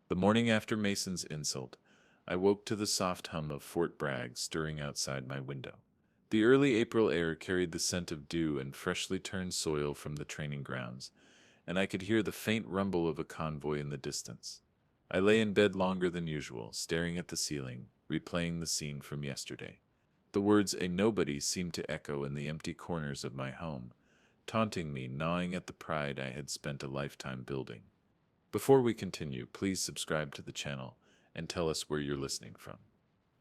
The morning after Mason's insult, I woke to the soft hum of Fort Bragg stirring outside my window. The early April air carried the scent of dew and freshly turned soil from the training grounds, and I could hear the faint rumble of a convoy in the distance. I lay in bed longer than usual, staring at the ceiling, replaying the scene from yesterday. The words "a nobody" seemed to echo in the empty corners of my home, taunting me, gnawing at the pride I had spent a lifetime building. Before we continue, please subscribe to the channel and tell us where you're listening from.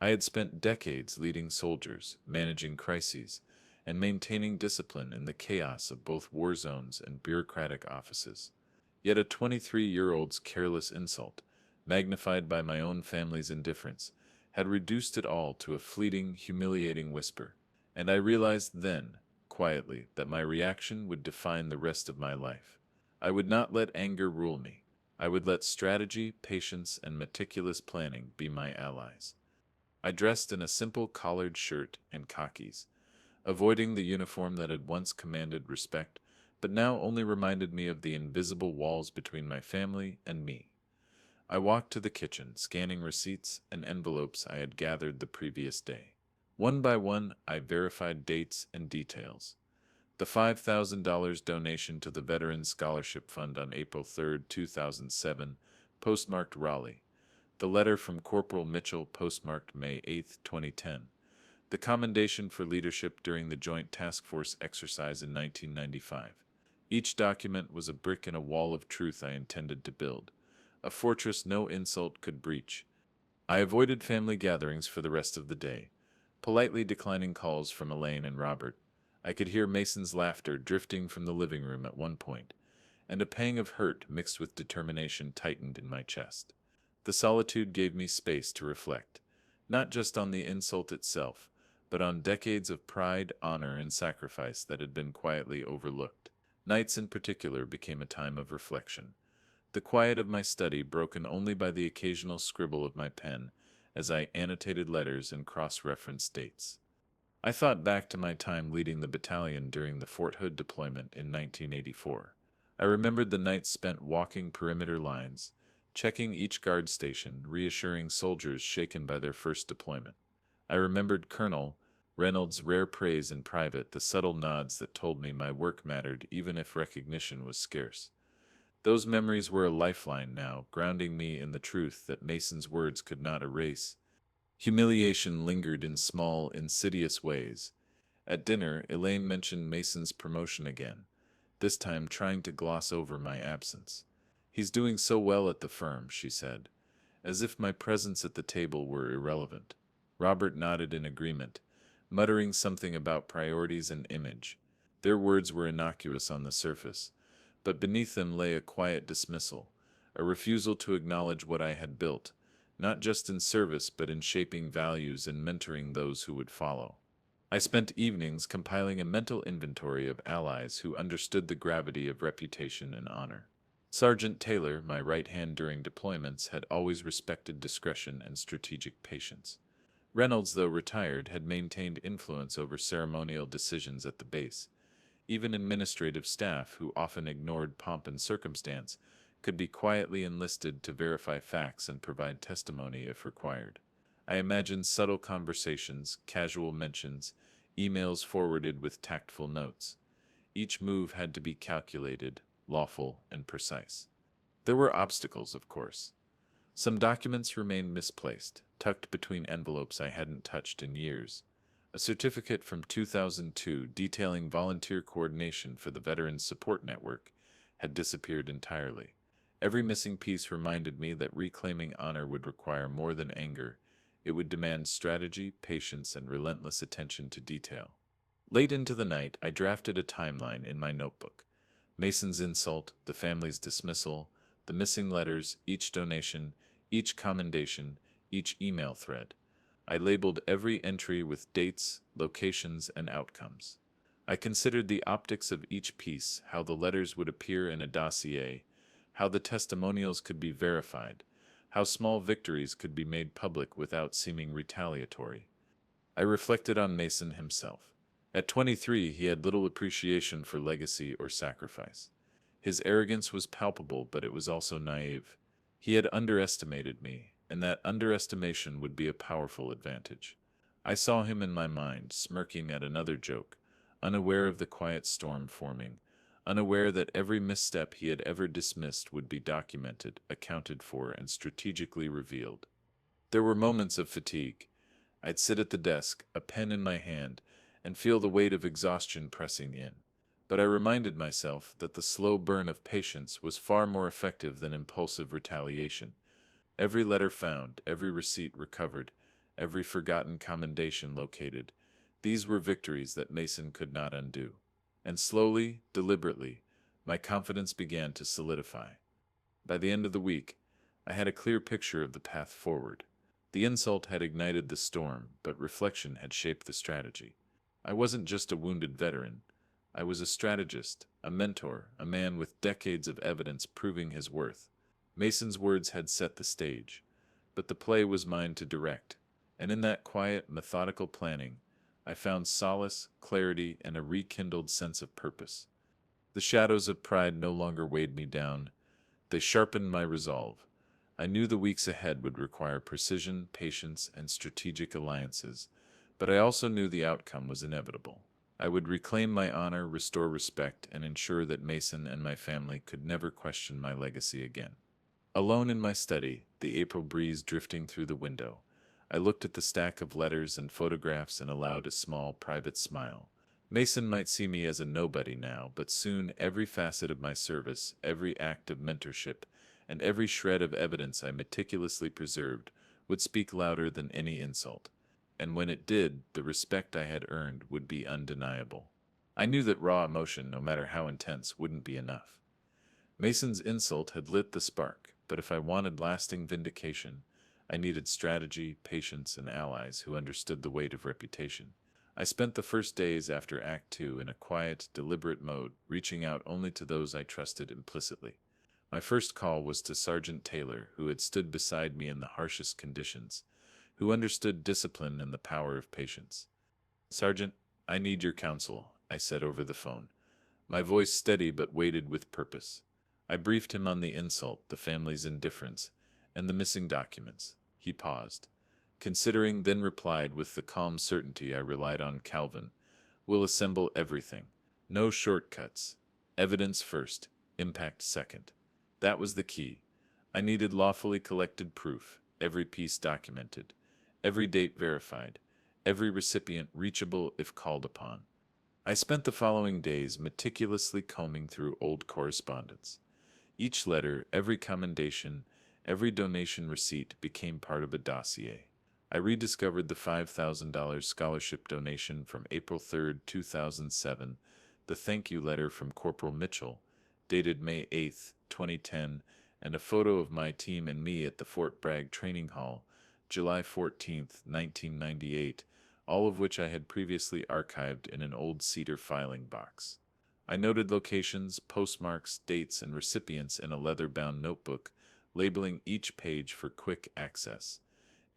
I had spent decades leading soldiers, managing crises, and maintaining discipline in the chaos of both war zones and bureaucratic offices. Yet a 23-year-old's careless insult, magnified by my own family's indifference, had reduced it all to a fleeting, humiliating whisper, and I realized then, quietly, that my reaction would define the rest of my life. I would not let anger rule me. I would let strategy, patience, and meticulous planning be my allies. I dressed in a simple collared shirt and khakis, avoiding the uniform that had once commanded respect, but now only reminded me of the invisible walls between my family and me. I walked to the kitchen, scanning receipts and envelopes I had gathered the previous day. One by one, I verified dates and details. The $5,000 donation to the Veterans Scholarship Fund on April 3, 2007, postmarked Raleigh. The letter from Corporal Mitchell, postmarked May 8, 2010. The commendation for leadership during the Joint Task Force exercise in 1995. Each document was a brick in a wall of truth I intended to build, a fortress no insult could breach. I avoided family gatherings for the rest of the day, politely declining calls from Elaine and Robert. I could hear Mason's laughter drifting from the living room at one point, and a pang of hurt mixed with determination tightened in my chest. The solitude gave me space to reflect, not just on the insult itself, but on decades of pride, honor, and sacrifice that had been quietly overlooked. Nights in particular became a time of reflection, the quiet of my study broken only by the occasional scribble of my pen as I annotated letters and cross-referenced dates. I thought back to my time leading the battalion during the Fort Hood deployment in 1984. I remembered the nights spent walking perimeter lines, checking each guard station, reassuring soldiers shaken by their first deployment. I remembered Colonel Reynolds' rare praise in private, the subtle nods that told me my work mattered even if recognition was scarce. Those memories were a lifeline now, grounding me in the truth that Mason's words could not erase. Humiliation lingered in small, insidious ways. At dinner, Elaine mentioned Mason's promotion again, this time trying to gloss over my absence. "He's doing so well at the firm," she said, as if my presence at the table were irrelevant. Robert nodded in agreement, muttering something about priorities and image. Their words were innocuous on the surface, but beneath them lay a quiet dismissal, a refusal to acknowledge what I had built, not just in service but in shaping values and mentoring those who would follow. I spent evenings compiling a mental inventory of allies who understood the gravity of reputation and honor. Sergeant Taylor, my right hand during deployments, had always respected discretion and strategic patience. Reynolds, though retired, had maintained influence over ceremonial decisions at the base. Even administrative staff, who often ignored pomp and circumstance, could be quietly enlisted to verify facts and provide testimony if required. I imagined subtle conversations, casual mentions, emails forwarded with tactful notes. Each move had to be calculated, lawful, and precise. There were obstacles, of course. Some documents remained misplaced, tucked between envelopes I hadn't touched in years. A certificate from 2002 detailing volunteer coordination for the Veterans Support Network had disappeared entirely. Every missing piece reminded me that reclaiming honor would require more than anger. It would demand strategy, patience, and relentless attention to detail. Late into the night, I drafted a timeline in my notebook. Mason's insult, the family's dismissal, the missing letters, each donation, each commendation, each email thread. I labeled every entry with dates, locations, and outcomes. I considered the optics of each piece, how the letters would appear in a dossier, how the testimonials could be verified, how small victories could be made public without seeming retaliatory. I reflected on Mason himself. At 23, he had little appreciation for legacy or sacrifice. His arrogance was palpable, but it was also naive. He had underestimated me, and that underestimation would be a powerful advantage. I saw him in my mind, smirking at another joke, unaware of the quiet storm forming, unaware that every misstep he had ever dismissed would be documented, accounted for, and strategically revealed. There were moments of fatigue. I'd sit at the desk, a pen in my hand, and feel the weight of exhaustion pressing in. But I reminded myself that the slow burn of patience was far more effective than impulsive retaliation. Every letter found, every receipt recovered, every forgotten commendation located, these were victories that Mason could not undo. And slowly, deliberately, my confidence began to solidify. By the end of the week, I had a clear picture of the path forward. The insult had ignited the storm, but reflection had shaped the strategy. I wasn't just a wounded veteran. I was a strategist, a mentor, a man with decades of evidence proving his worth. Mason's words had set the stage, but the play was mine to direct, and in that quiet, methodical planning, I found solace, clarity, and a rekindled sense of purpose. The shadows of pride no longer weighed me down. They sharpened my resolve. I knew the weeks ahead would require precision, patience, and strategic alliances, but I also knew the outcome was inevitable. I would reclaim my honor, restore respect, and ensure that Mason and my family could never question my legacy again. Alone in my study, the April breeze drifting through the window, I looked at the stack of letters and photographs and allowed a small, private smile. Mason might see me as a nobody now, but soon every facet of my service, every act of mentorship, and every shred of evidence I meticulously preserved would speak louder than any insult. And when it did, the respect I had earned would be undeniable. I knew that raw emotion, no matter how intense, wouldn't be enough. Mason's insult had lit the spark, but if I wanted lasting vindication, I needed strategy, patience, and allies who understood the weight of reputation. I spent the first days after Act Two in a quiet, deliberate mode, reaching out only to those I trusted implicitly. My first call was to Sergeant Taylor, who had stood beside me in the harshest conditions, who understood discipline and the power of patience. "Sergeant, I need your counsel," I said over the phone, my voice steady but weighted with purpose. I briefed him on the insult, the family's indifference, and the missing documents. He paused, considering, then replied with the calm certainty I relied on: "Calvin, we'll assemble everything. No shortcuts. Evidence first, impact second." That was the key. I needed lawfully collected proof, every piece documented, every date verified, every recipient reachable if called upon. I spent the following days meticulously combing through old correspondence. Each letter, every commendation, every donation receipt became part of a dossier. I rediscovered the $5,000 scholarship donation from April 3, 2007, the thank you letter from Corporal Mitchell, dated May 8, 2010, and a photo of my team and me at the Fort Bragg Training Hall, July 14, 1998, all of which I had previously archived in an old cedar filing box. I noted locations, postmarks, dates, and recipients in a leather-bound notebook, labeling each page for quick access.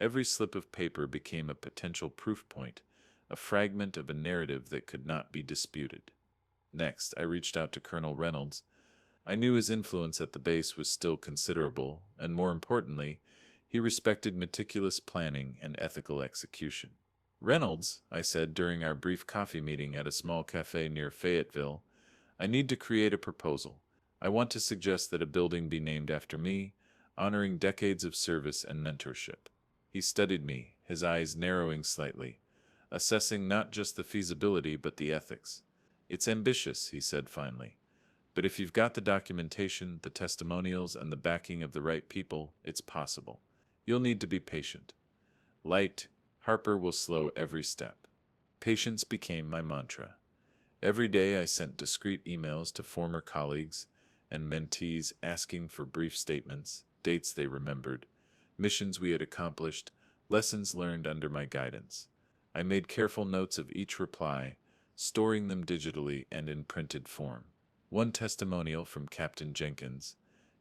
Every slip of paper became a potential proof point, a fragment of a narrative that could not be disputed. Next, I reached out to Colonel Reynolds. I knew his influence at the base was still considerable, and more importantly, he respected meticulous planning and ethical execution. "Reynolds," I said during our brief coffee meeting at a small cafe near Fayetteville, "I need to create a proposal. I want to suggest that a building be named after me, honoring decades of service and mentorship." He studied me, his eyes narrowing slightly, assessing not just the feasibility but the ethics. "It's ambitious," he said finally, "but if you've got the documentation, the testimonials, and the backing of the right people, it's possible. You'll need to be patient." Light, Harper will slow every step. Patience became my mantra. Every day I sent discreet emails to former colleagues and mentees asking for brief statements, dates they remembered, missions we had accomplished, lessons learned under my guidance. I made careful notes of each reply, storing them digitally and in printed form. One testimonial from Captain Jenkins,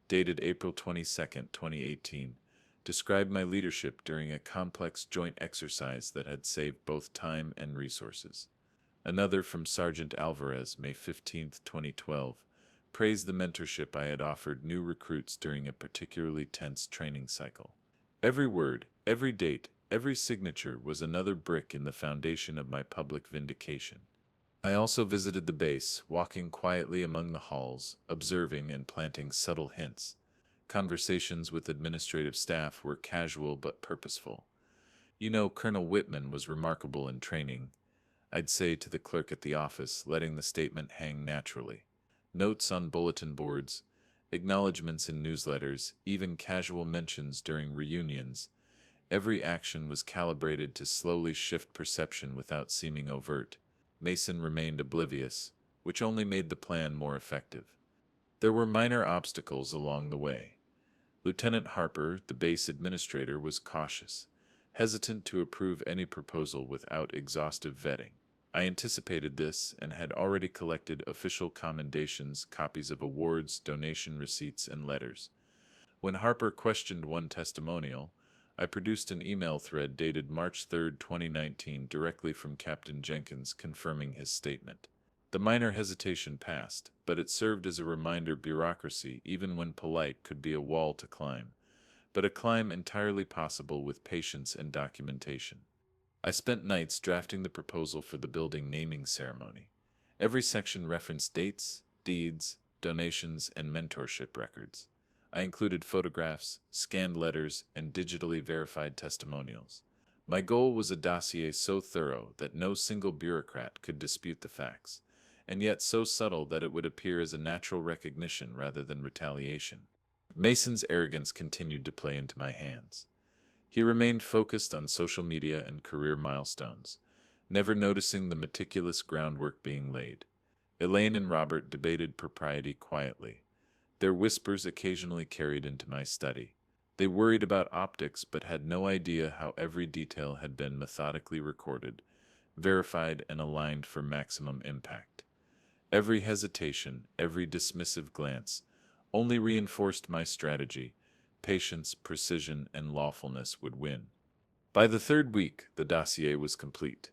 dated April 22, 2018, described my leadership during a complex joint exercise that had saved both time and resources. Another from Sergeant Alvarez, May 15, 2012, praised the mentorship I had offered new recruits during a particularly tense training cycle. Every word, every date, every signature was another brick in the foundation of my public vindication. I also visited the base, walking quietly among the halls, observing and planting subtle hints. Conversations with administrative staff were casual but purposeful. You know, Colonel Whitman was remarkable in training, I'd say to the clerk at the office, letting the statement hang naturally. Notes on bulletin boards, acknowledgments in newsletters, even casual mentions during reunions. Every action was calibrated to slowly shift perception without seeming overt. Mason remained oblivious, which only made the plan more effective. There were minor obstacles along the way. Lieutenant Harper, the base administrator, was cautious, hesitant to approve any proposal without exhaustive vetting. I anticipated this and had already collected official commendations, copies of awards, donation receipts, and letters. When Harper questioned one testimonial, I produced an email thread dated March 3, 2019, directly from Captain Jenkins confirming his statement. The minor hesitation passed, but it served as a reminder bureaucracy, even when polite, could be a wall to climb, but a climb entirely possible with patience and documentation. I spent nights drafting the proposal for the building naming ceremony. Every section referenced dates, deeds, donations, and mentorship records. I included photographs, scanned letters, and digitally verified testimonials. My goal was a dossier so thorough that no single bureaucrat could dispute the facts, and yet so subtle that it would appear as a natural recognition rather than retaliation. Mason's arrogance continued to play into my hands. He remained focused on social media and career milestones, never noticing the meticulous groundwork being laid. Elaine and Robert debated propriety quietly, their whispers occasionally carried into my study. They worried about optics but had no idea how every detail had been methodically recorded, verified, and aligned for maximum impact. Every hesitation, every dismissive glance, only reinforced my strategy. Patience, precision, and lawfulness would win. By the third week, the dossier was complete.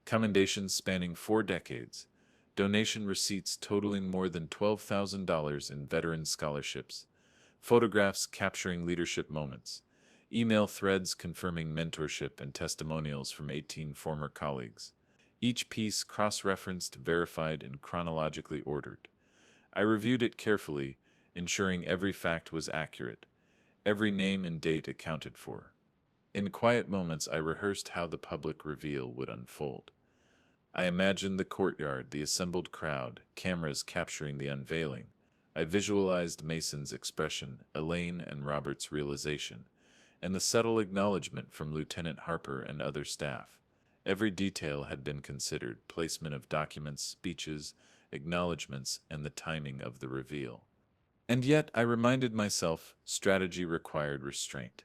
Commendations spanning 4 decades, donation receipts totaling more than $12,000 in veteran scholarships, photographs capturing leadership moments, email threads confirming mentorship, and testimonials from 18 former colleagues. Each piece cross-referenced, verified, and chronologically ordered. I reviewed it carefully, ensuring every fact was accurate, every name and date accounted for. In quiet moments, I rehearsed how the public reveal would unfold. I imagined the courtyard, the assembled crowd, cameras capturing the unveiling. I visualized Mason's expression, Elaine and Robert's realization, and the subtle acknowledgement from Lieutenant Harper and other staff. Every detail had been considered: placement of documents, speeches, acknowledgments, and the timing of the reveal. And yet, I reminded myself, strategy required restraint.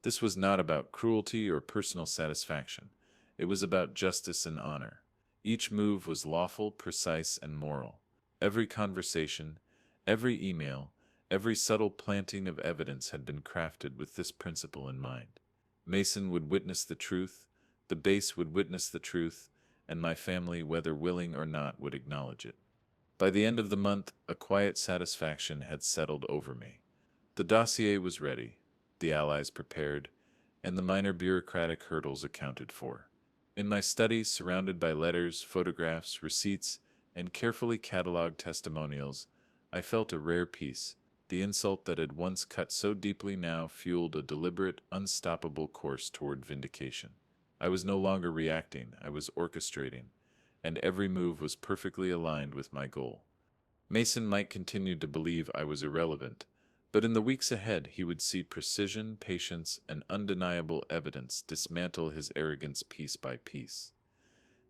This was not about cruelty or personal satisfaction. It was about justice and honor. Each move was lawful, precise, and moral. Every conversation, every email, every subtle planting of evidence had been crafted with this principle in mind. Mason would witness the truth, the base would witness the truth, and my family, whether willing or not, would acknowledge it. By the end of the month, a quiet satisfaction had settled over me. The dossier was ready, the allies prepared, and the minor bureaucratic hurdles accounted for. In my study, surrounded by letters, photographs, receipts, and carefully catalogued testimonials, I felt a rare peace. The insult that had once cut so deeply now fueled a deliberate, unstoppable course toward vindication. I was no longer reacting, I was orchestrating, and every move was perfectly aligned with my goal. Mason might continue to believe I was irrelevant, but in the weeks ahead he would see precision, patience, and undeniable evidence dismantle his arrogance piece by piece.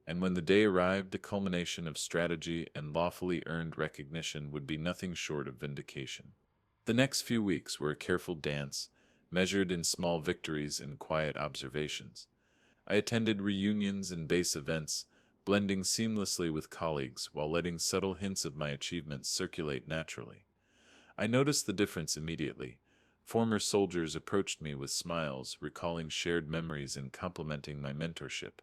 And when the day arrived, the culmination of strategy and lawfully earned recognition would be nothing short of vindication. The next few weeks were a careful dance, measured in small victories and quiet observations. I attended reunions and base events, blending seamlessly with colleagues while letting subtle hints of my achievements circulate naturally. I noticed the difference immediately. Former soldiers approached me with smiles, recalling shared memories and complimenting my mentorship.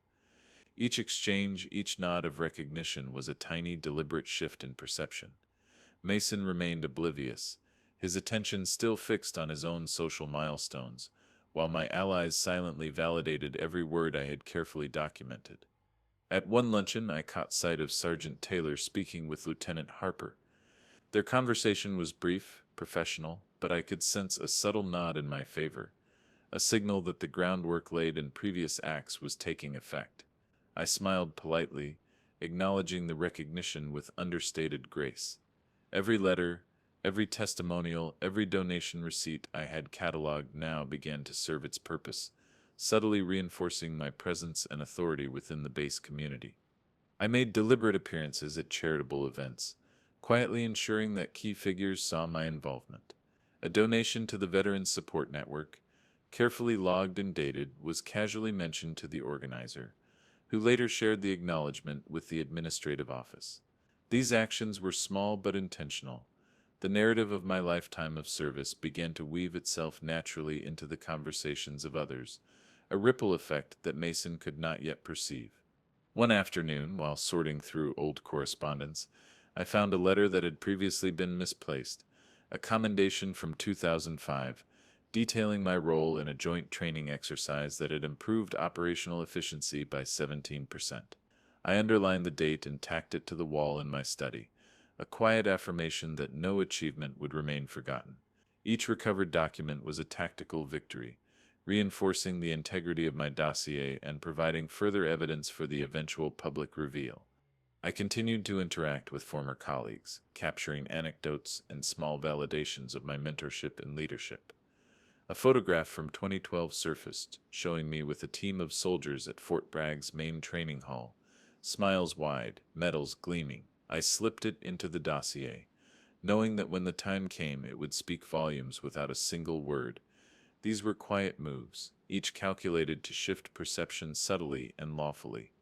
Each exchange, each nod of recognition was a tiny, deliberate shift in perception. Mason remained oblivious, his attention still fixed on his own social milestones, while my allies silently validated every word I had carefully documented. At one luncheon, I caught sight of Sergeant Taylor speaking with Lieutenant Harper. Their conversation was brief, professional, but I could sense a subtle nod in my favor, a signal that the groundwork laid in previous acts was taking effect. I smiled politely, acknowledging the recognition with understated grace. Every letter, every testimonial, every donation receipt I had cataloged now began to serve its purpose, subtly reinforcing my presence and authority within the base community. I made deliberate appearances at charitable events, quietly ensuring that key figures saw my involvement. A donation to the Veterans Support Network, carefully logged and dated, was casually mentioned to the organizer, who later shared the acknowledgement with the administrative office. These actions were small but intentional. The narrative of my lifetime of service began to weave itself naturally into the conversations of others, a ripple effect that Mason could not yet perceive. One afternoon, while sorting through old correspondence, I found a letter that had previously been misplaced, a commendation from 2005, detailing my role in a joint training exercise that had improved operational efficiency by 17%. I underlined the date and tacked it to the wall in my study, a quiet affirmation that no achievement would remain forgotten. Each recovered document was a tactical victory, reinforcing the integrity of my dossier and providing further evidence for the eventual public reveal. I continued to interact with former colleagues, capturing anecdotes and small validations of my mentorship and leadership. A photograph from 2012 surfaced, showing me with a team of soldiers at Fort Bragg's main training hall, smiles wide, medals gleaming. I slipped it into the dossier, knowing that when the time came it would speak volumes without a single word. These were quiet moves, each calculated to shift perception subtly and lawfully.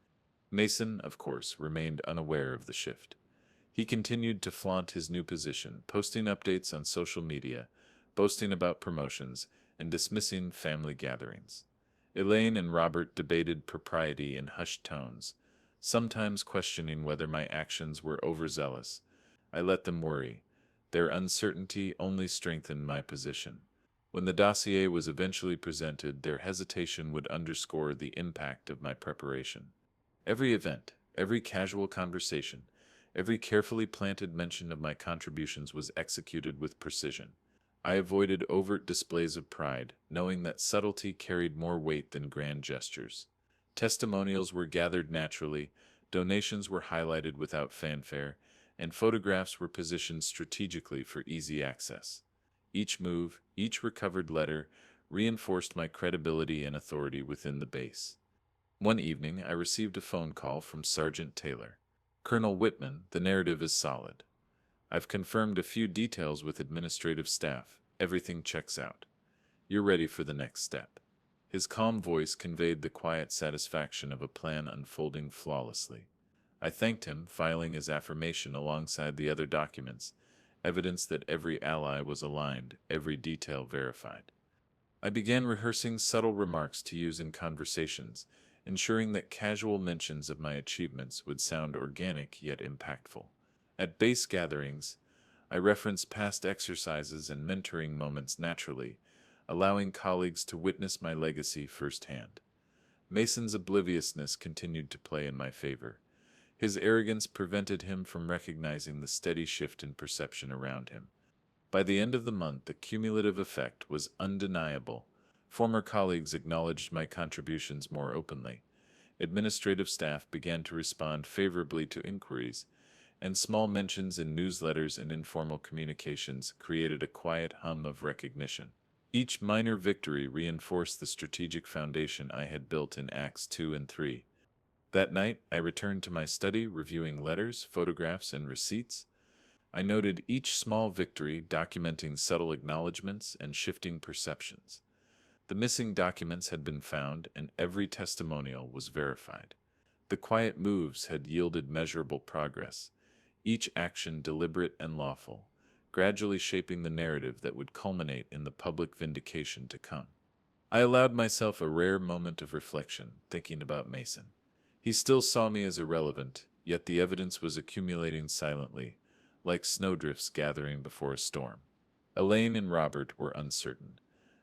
Mason, of course, remained unaware of the shift. He continued to flaunt his new position, posting updates on social media, boasting about promotions, and dismissing family gatherings. Elaine and Robert debated propriety in hushed tones, sometimes questioning whether my actions were overzealous. I let them worry. Their uncertainty only strengthened my position. When the dossier was eventually presented, their hesitation would underscore the impact of my preparation. Every event, every casual conversation, every carefully planted mention of my contributions was executed with precision. I avoided overt displays of pride, knowing that subtlety carried more weight than grand gestures. Testimonials were gathered naturally, donations were highlighted without fanfare, and photographs were positioned strategically for easy access. Each move, each recovered letter, reinforced my credibility and authority within the base. One evening, I received a phone call from Sergeant Taylor. "Colonel Whitman, the narrative is solid. I've confirmed a few details with administrative staff. Everything checks out. You're ready for the next step." His calm voice conveyed the quiet satisfaction of a plan unfolding flawlessly. I thanked him, filing his affirmation alongside the other documents, evidence that every ally was aligned, every detail verified. I began rehearsing subtle remarks to use in conversations, ensuring that casual mentions of my achievements would sound organic yet impactful. At base gatherings, I referenced past exercises and mentoring moments naturally, allowing colleagues to witness my legacy firsthand. Mason's obliviousness continued to play in my favor. His arrogance prevented him from recognizing the steady shift in perception around him. By the end of the month, the cumulative effect was undeniable. Former colleagues acknowledged my contributions more openly. Administrative staff began to respond favorably to inquiries, and small mentions in newsletters and informal communications created a quiet hum of recognition. Each minor victory reinforced the strategic foundation I had built in Acts 2 and 3. That night, I returned to my study, reviewing letters, photographs, and receipts. I noted each small victory, documenting subtle acknowledgments and shifting perceptions. The missing documents had been found, and every testimonial was verified. The quiet moves had yielded measurable progress, each action deliberate and lawful, gradually shaping the narrative that would culminate in the public vindication to come. I allowed myself a rare moment of reflection, thinking about Mason. He still saw me as irrelevant, yet the evidence was accumulating silently, like snowdrifts gathering before a storm. Elaine and Robert were uncertain,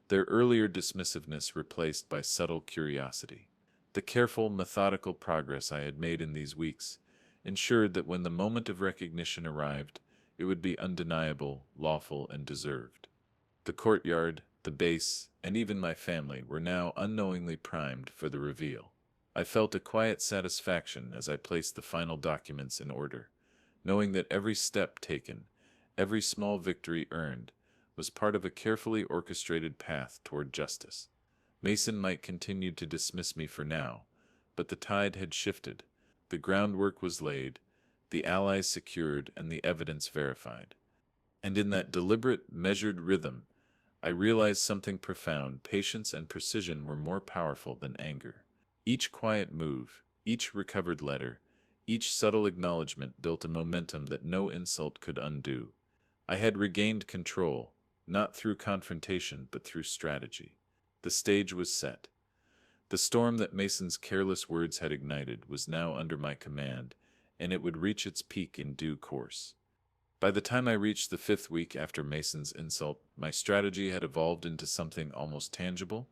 their earlier dismissiveness replaced by subtle curiosity. The careful, methodical progress I had made in these weeks ensured that when the moment of recognition arrived, it would be undeniable, lawful, and deserved. The courtyard, the base, and even my family were now unknowingly primed for the reveal. I felt a quiet satisfaction as I placed the final documents in order, knowing that every step taken, every small victory earned, was part of a carefully orchestrated path toward justice. Mason might continue to dismiss me for now, but the tide had shifted. The groundwork was laid, the allies secured, and the evidence verified. And in that deliberate, measured rhythm, I realized something profound. Patience and precision were more powerful than anger. Each quiet move, each recovered letter, each subtle acknowledgement built a momentum that no insult could undo. I had regained control, not through confrontation but through strategy. The stage was set. The storm that Mason's careless words had ignited was now under my command, and it would reach its peak in due course. By the time I reached the fifth week after Mason's insult, my strategy had evolved into something almost tangible,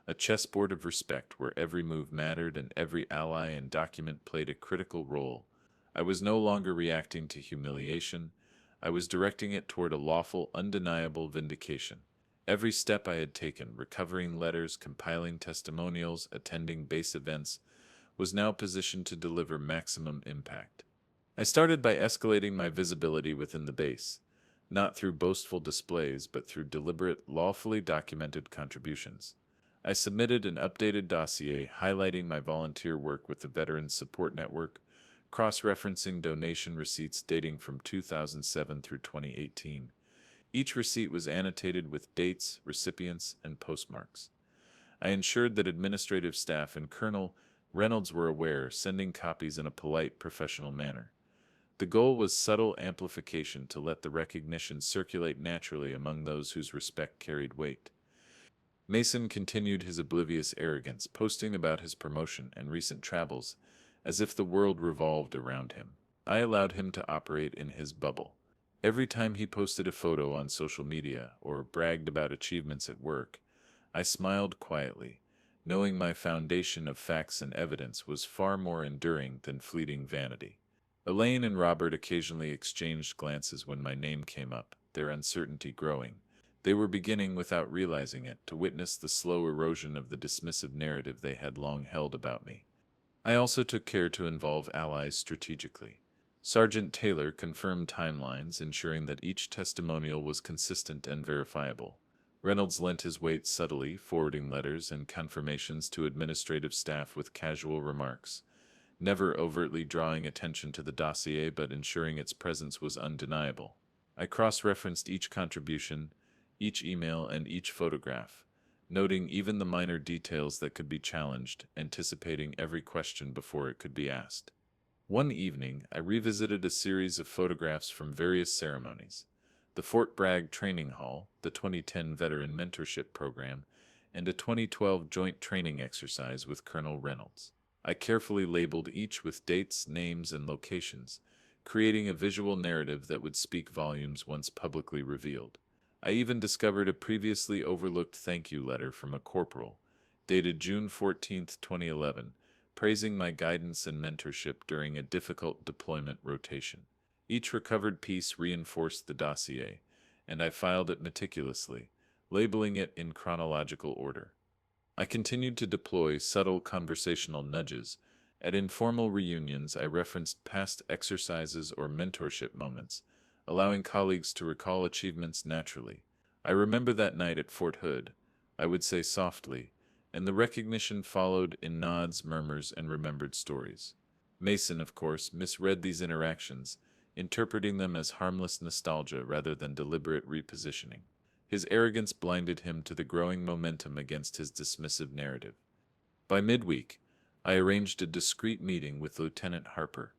a chessboard of respect where every move mattered and every ally and document played a critical role. I was no longer reacting to humiliation, I was directing it toward a lawful, undeniable vindication. Every step I had taken, recovering letters, compiling testimonials, attending base events, was now positioned to deliver maximum impact. I started by escalating my visibility within the base, not through boastful displays but through deliberate, lawfully documented contributions. I submitted an updated dossier highlighting my volunteer work with the Veterans Support Network, cross-referencing donation receipts dating from 2007 through 2018. Each receipt was annotated with dates, recipients, and postmarks. I ensured that administrative staff and Colonel Reynolds were aware, sending copies in a polite, professional manner. The goal was subtle amplification to let the recognition circulate naturally among those whose respect carried weight. Mason continued his oblivious arrogance, posting about his promotion and recent travels as if the world revolved around him. I allowed him to operate in his bubble. Every time he posted a photo on social media or bragged about achievements at work, I smiled quietly, knowing my foundation of facts and evidence was far more enduring than fleeting vanity. Elaine and Robert occasionally exchanged glances when my name came up, their uncertainty growing. They were beginning, without realizing it, to witness the slow erosion of the dismissive narrative they had long held about me. I also took care to involve allies strategically. Sergeant Taylor confirmed timelines, ensuring that each testimonial was consistent and verifiable. Reynolds lent his weight subtly, forwarding letters and confirmations to administrative staff with casual remarks, never overtly drawing attention to the dossier but ensuring its presence was undeniable. I cross-referenced each contribution, each email, and each photograph, noting even the minor details that could be challenged, anticipating every question before it could be asked. One evening, I revisited a series of photographs from various ceremonies: the Fort Bragg Training Hall, the 2010 Veteran Mentorship Program, and a 2012 joint training exercise with Colonel Reynolds. I carefully labeled each with dates, names, and locations, creating a visual narrative that would speak volumes once publicly revealed. I even discovered a previously overlooked thank you letter from a corporal, dated June 14, 2011, praising my guidance and mentorship during a difficult deployment rotation. Each recovered piece reinforced the dossier, and I filed it meticulously, labeling it in chronological order. I continued to deploy subtle conversational nudges. At informal reunions, I referenced past exercises or mentorship moments, allowing colleagues to recall achievements naturally. I remember that night at Fort Hood, I would say softly, and the recognition followed in nods, murmurs, and remembered stories. Mason, of course, misread these interactions, interpreting them as harmless nostalgia rather than deliberate repositioning. His arrogance blinded him to the growing momentum against his dismissive narrative. By midweek, I arranged a discreet meeting with Lieutenant Harper,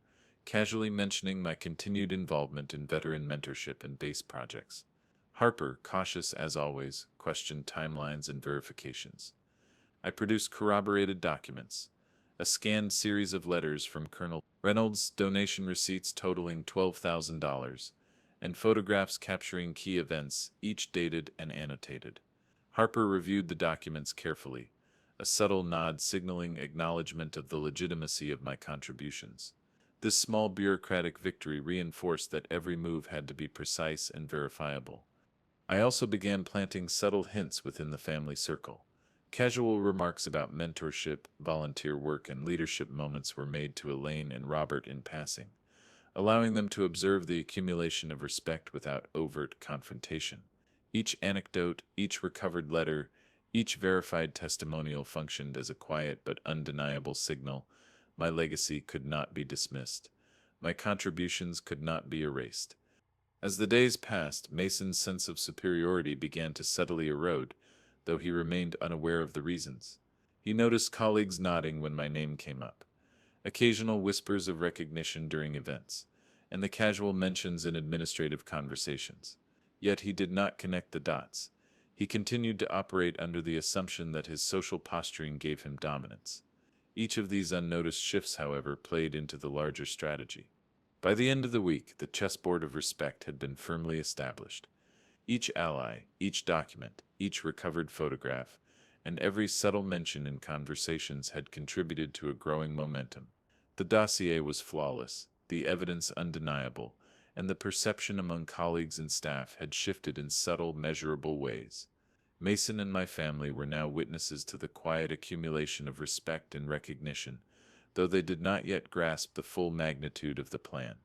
casually mentioning my continued involvement in veteran mentorship and base projects. Harper, cautious as always, questioned timelines and verifications. I produced corroborated documents, a scanned series of letters from Colonel Reynolds, donation receipts totaling $12,000, and photographs capturing key events, each dated and annotated. Harper reviewed the documents carefully, a subtle nod signaling acknowledgement of the legitimacy of my contributions. This small bureaucratic victory reinforced that every move had to be precise and verifiable. I also began planting subtle hints within the family circle. Casual remarks about mentorship, volunteer work, and leadership moments were made to Elaine and Robert in passing, allowing them to observe the accumulation of respect without overt confrontation. Each anecdote, each recovered letter, each verified testimonial functioned as a quiet but undeniable signal. My legacy could not be dismissed. My contributions could not be erased. As the days passed, Mason's sense of superiority began to subtly erode, though he remained unaware of the reasons. He noticed colleagues nodding when my name came up, occasional whispers of recognition during events, and the casual mentions in administrative conversations. Yet he did not connect the dots. He continued to operate under the assumption that his social posturing gave him dominance. Each of these unnoticed shifts, however, played into the larger strategy. By the end of the week, the chessboard of respect had been firmly established. Each ally, each document, each recovered photograph, and every subtle mention in conversations had contributed to a growing momentum. The dossier was flawless, the evidence undeniable, and the perception among colleagues and staff had shifted in subtle, measurable ways. Mason and my family were now witnesses to the quiet accumulation of respect and recognition, though they did not yet grasp the full magnitude of the plan.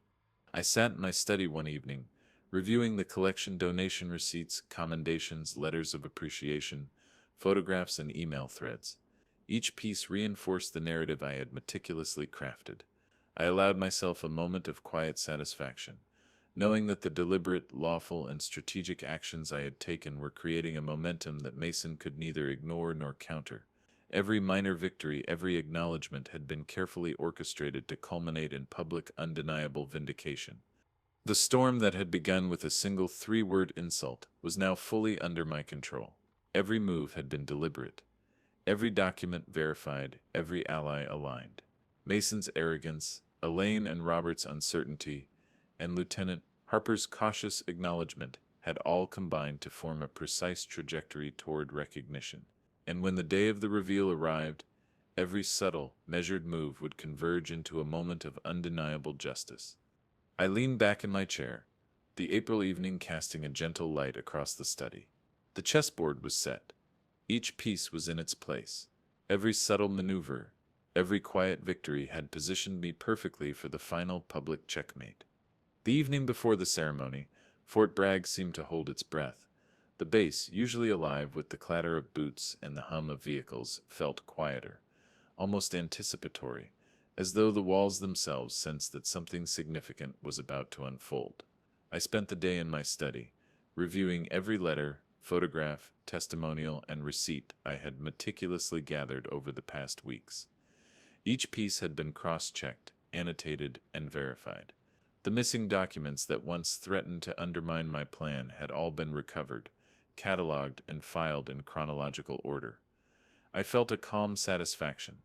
I sat in my study one evening, reviewing the collection donation receipts, commendations, letters of appreciation, photographs, and email threads. Each piece reinforced the narrative I had meticulously crafted. I allowed myself a moment of quiet satisfaction, knowing that the deliberate, lawful, and strategic actions I had taken were creating a momentum that Mason could neither ignore nor counter. Every minor victory, every acknowledgement had been carefully orchestrated to culminate in public, undeniable vindication. The storm that had begun with a single three-word insult was now fully under my control. Every move had been deliberate, every document verified, every ally aligned. Mason's arrogance, Elaine and Robert's uncertainty, and Lieutenant Harper's cautious acknowledgement had all combined to form a precise trajectory toward recognition. And when the day of the reveal arrived, every subtle, measured move would converge into a moment of undeniable justice. I leaned back in my chair, the April evening casting a gentle light across the study. The chessboard was set. Each piece was in its place. Every subtle maneuver, every quiet victory had positioned me perfectly for the final public checkmate. The evening before the ceremony, Fort Bragg seemed to hold its breath. The base, usually alive with the clatter of boots and the hum of vehicles, felt quieter, almost anticipatory, as though the walls themselves sensed that something significant was about to unfold. I spent the day in my study, reviewing every letter, photograph, testimonial, and receipt I had meticulously gathered over the past weeks. Each piece had been cross-checked, annotated, and verified. The missing documents that once threatened to undermine my plan had all been recovered, cataloged, and filed in chronological order. I felt a calm satisfaction.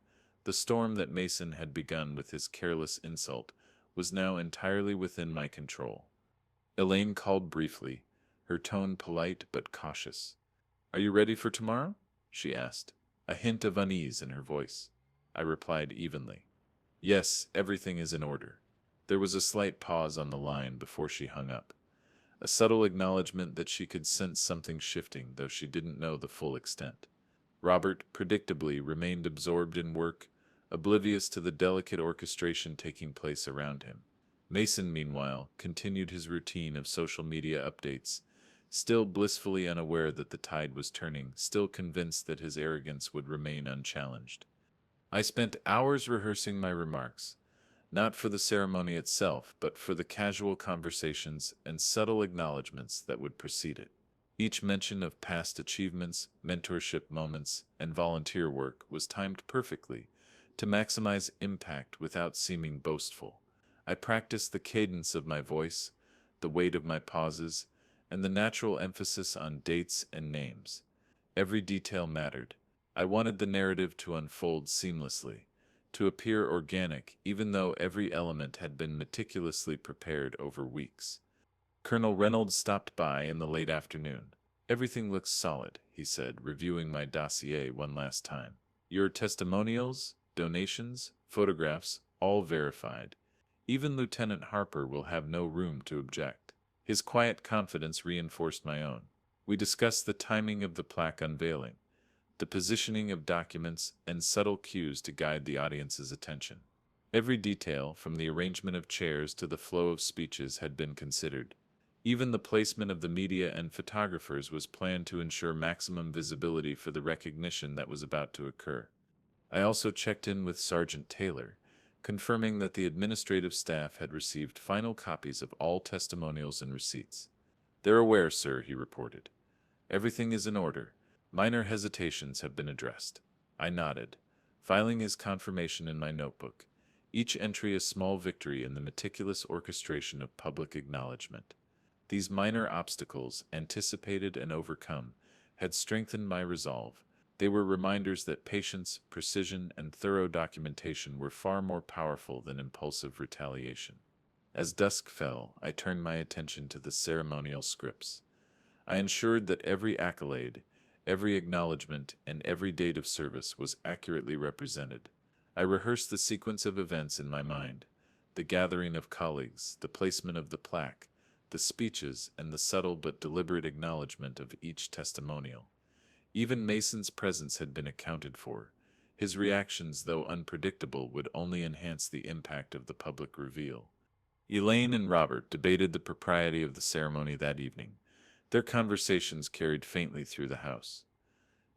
The storm that Mason had begun with his careless insult was now entirely within my control. Elaine called briefly, her tone polite but cautious. "Are you ready for tomorrow?" she asked, a hint of unease in her voice. I replied evenly, "Yes, everything is in order." There was a slight pause on the line before she hung up, a subtle acknowledgement that she could sense something shifting, though she didn't know the full extent. Robert, predictably, remained absorbed in work, oblivious to the delicate orchestration taking place around him. Mason, meanwhile, continued his routine of social media updates, still blissfully unaware that the tide was turning, still convinced that his arrogance would remain unchallenged. I spent hours rehearsing my remarks, not for the ceremony itself, but for the casual conversations and subtle acknowledgments that would precede it. Each mention of past achievements, mentorship moments, and volunteer work was timed perfectly to maximize impact without seeming boastful. I practiced the cadence of my voice, the weight of my pauses, and the natural emphasis on dates and names. Every detail mattered. I wanted the narrative to unfold seamlessly, to appear organic, even though every element had been meticulously prepared over weeks. Colonel Reynolds stopped by in the late afternoon. Everything looks solid, he said, reviewing my dossier one last time. Your testimonials, donations, photographs, all verified. Even Lieutenant Harper will have no room to object. His quiet confidence reinforced my own. We discussed the timing of the plaque unveiling, the positioning of documents, and subtle cues to guide the audience's attention. Every detail, from the arrangement of chairs to the flow of speeches, had been considered. Even the placement of the media and photographers was planned to ensure maximum visibility for the recognition that was about to occur. I also checked in with Sergeant Taylor, confirming that the administrative staff had received final copies of all testimonials and receipts. "They're aware, sir," he reported. "Everything is in order. Minor hesitations have been addressed." I nodded, filing his confirmation in my notebook, each entry a small victory in the meticulous orchestration of public acknowledgement. These minor obstacles, anticipated and overcome, had strengthened my resolve. They were reminders that patience, precision, and thorough documentation were far more powerful than impulsive retaliation. As dusk fell, I turned my attention to the ceremonial scripts. I ensured that every accolade, every acknowledgement, and every date of service was accurately represented. I rehearsed the sequence of events in my mind: the gathering of colleagues, the placement of the plaque, the speeches, and the subtle but deliberate acknowledgement of each testimonial. Even Mason's presence had been accounted for. His reactions, though unpredictable, would only enhance the impact of the public reveal. Elaine and Robert debated the propriety of the ceremony that evening. Their conversations carried faintly through the house.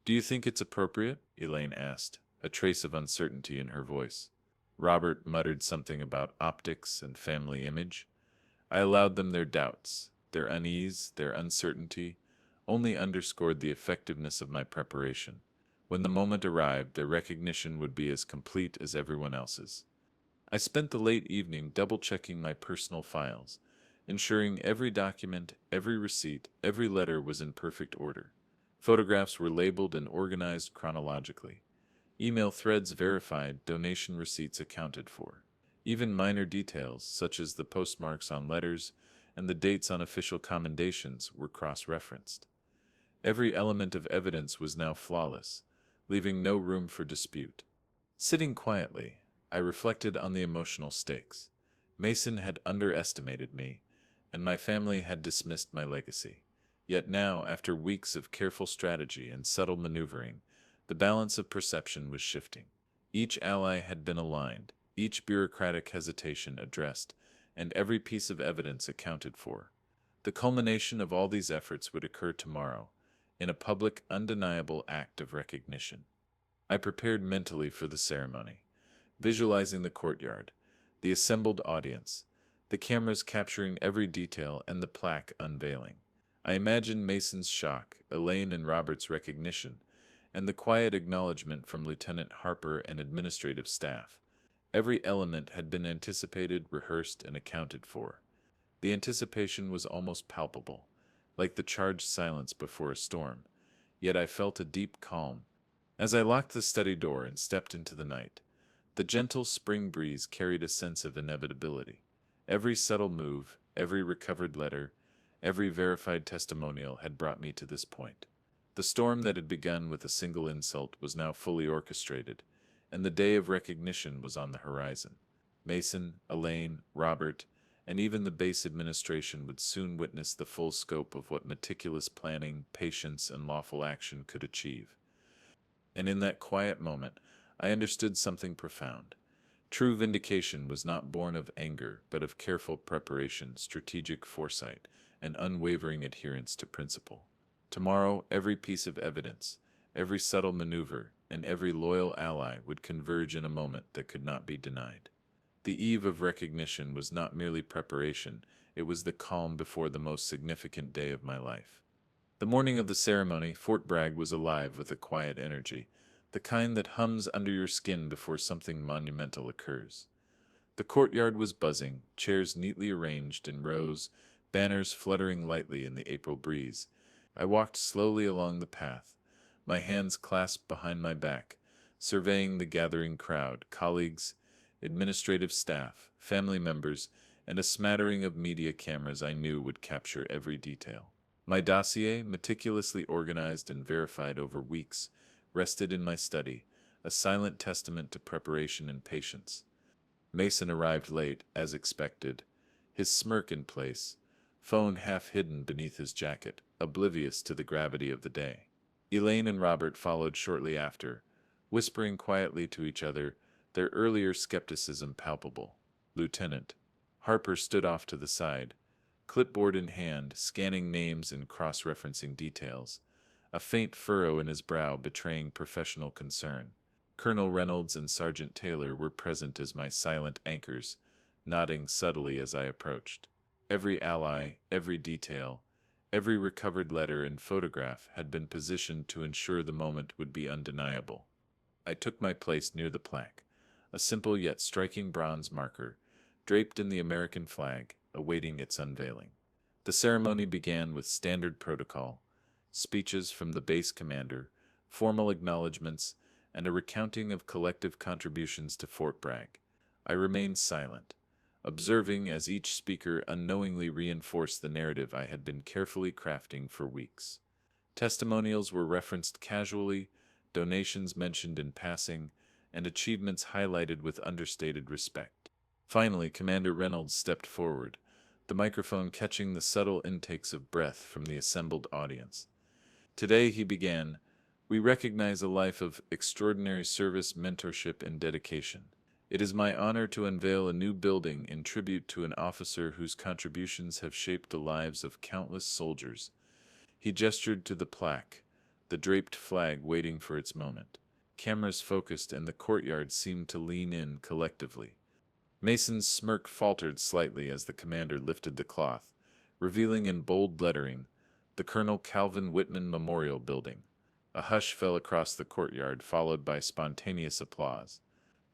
"Do you think it's appropriate?" Elaine asked, a trace of uncertainty in her voice. Robert muttered something about optics and family image. I allowed them their doubts. Their unease, their uncertainty, only underscored the effectiveness of my preparation. When the moment arrived, their recognition would be as complete as everyone else's. I spent the late evening double-checking my personal files, ensuring every document, every receipt, every letter was in perfect order. Photographs were labeled and organized chronologically. Email threads verified, donation receipts accounted for. Even minor details, such as the postmarks on letters and the dates on official commendations, were cross-referenced. Every element of evidence was now flawless, leaving no room for dispute. Sitting quietly, I reflected on the emotional stakes. Mason had underestimated me, and my family had dismissed my legacy. Yet now, after weeks of careful strategy and subtle maneuvering, the balance of perception was shifting. Each ally had been aligned, each bureaucratic hesitation addressed, and every piece of evidence accounted for. The culmination of all these efforts would occur tomorrow, in a public, undeniable act of recognition. I prepared mentally for the ceremony, visualizing the courtyard, the assembled audience, the cameras capturing every detail, and the plaque unveiling. I imagined Mason's shock, Elaine and Robert's recognition, and the quiet acknowledgement from Lieutenant Harper and administrative staff. Every element had been anticipated, rehearsed, and accounted for. The anticipation was almost palpable, like the charged silence before a storm, yet I felt a deep calm. As I locked the study door and stepped into the night, the gentle spring breeze carried a sense of inevitability. Every subtle move, every recovered letter, every verified testimonial had brought me to this point. The storm that had begun with a single insult was now fully orchestrated, and the day of recognition was on the horizon. Mason, Elaine, Robert, and even the base administration would soon witness the full scope of what meticulous planning, patience, and lawful action could achieve. And in that quiet moment, I understood something profound. True vindication was not born of anger, but of careful preparation, strategic foresight, and unwavering adherence to principle. Tomorrow, every piece of evidence, every subtle maneuver, and every loyal ally would converge in a moment that could not be denied. The eve of recognition was not merely preparation, it was the calm before the most significant day of my life. The morning of the ceremony, Fort Bragg was alive with a quiet energy, the kind that hums under your skin before something monumental occurs. The courtyard was buzzing, chairs neatly arranged in rows, banners fluttering lightly in the April breeze. I walked slowly along the path, my hands clasped behind my back, surveying the gathering crowd, colleagues, administrative staff, family members, and a smattering of media cameras I knew would capture every detail. My dossier, meticulously organized and verified over weeks, rested in my study, a silent testament to preparation and patience. Mason arrived late, as expected, his smirk in place, phone half hidden beneath his jacket, oblivious to the gravity of the day. Elaine and Robert followed shortly after, whispering quietly to each other, their earlier skepticism palpable. Lieutenant Harper stood off to the side, clipboard in hand, scanning names and cross-referencing details, a faint furrow in his brow betraying professional concern. Colonel Reynolds and Sergeant Taylor were present as my silent anchors, nodding subtly as I approached. Every ally, every detail, every recovered letter and photograph had been positioned to ensure the moment would be undeniable. I took my place near the plaque, a simple yet striking bronze marker, draped in the American flag, awaiting its unveiling. The ceremony began with standard protocol, speeches from the base commander, formal acknowledgments, and a recounting of collective contributions to Fort Bragg. I remained silent, observing as each speaker unknowingly reinforced the narrative I had been carefully crafting for weeks. Testimonials were referenced casually, donations mentioned in passing, and achievements highlighted with understated respect. Finally, Commander Reynolds stepped forward, the microphone catching the subtle intakes of breath from the assembled audience. Today, he began, we recognize a life of extraordinary service, mentorship, and dedication. It is my honor to unveil a new building in tribute to an officer whose contributions have shaped the lives of countless soldiers. He gestured to the plaque, the draped flag waiting for its moment. Cameras focused and the courtyard seemed to lean in collectively. Mason's smirk faltered slightly as the commander lifted the cloth, revealing in bold lettering, the Colonel Calvin Whitman Memorial Building. A hush fell across the courtyard, followed by spontaneous applause.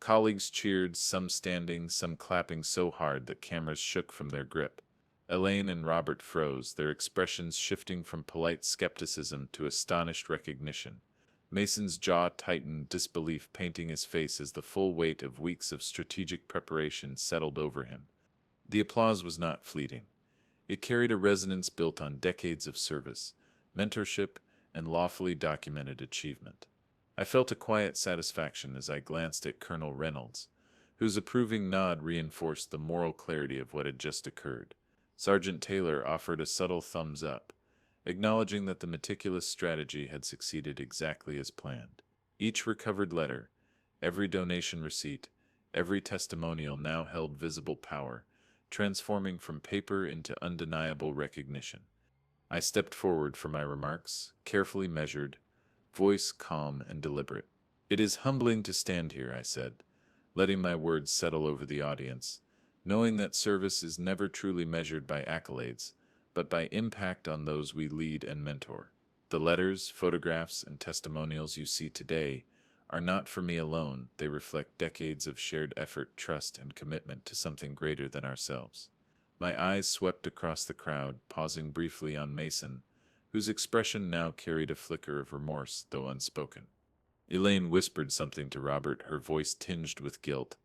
Colleagues cheered, some standing, some clapping so hard that cameras shook from their grip. Elaine and Robert froze, their expressions shifting from polite skepticism to astonished recognition. Mason's jaw tightened, disbelief painting his face as the full weight of weeks of strategic preparation settled over him. The applause was not fleeting. It carried a resonance built on decades of service, mentorship, and lawfully documented achievement. I felt a quiet satisfaction as I glanced at Colonel Reynolds, whose approving nod reinforced the moral clarity of what had just occurred. Sergeant Taylor offered a subtle thumbs up, acknowledging that the meticulous strategy had succeeded exactly as planned. Each recovered letter, every donation receipt, every testimonial now held visible power, transforming from paper into undeniable recognition. I stepped forward for my remarks, carefully measured, voice calm and deliberate. It is humbling to stand here, I said, letting my words settle over the audience, knowing that service is never truly measured by accolades, but by impact on those we lead and mentor. The letters, photographs, and testimonials you see today are not for me alone. They reflect decades of shared effort, trust, and commitment to something greater than ourselves. My eyes swept across the crowd, pausing briefly on Mason, whose expression now carried a flicker of remorse, though unspoken. Elaine whispered something to Robert, her voice tinged with guilt.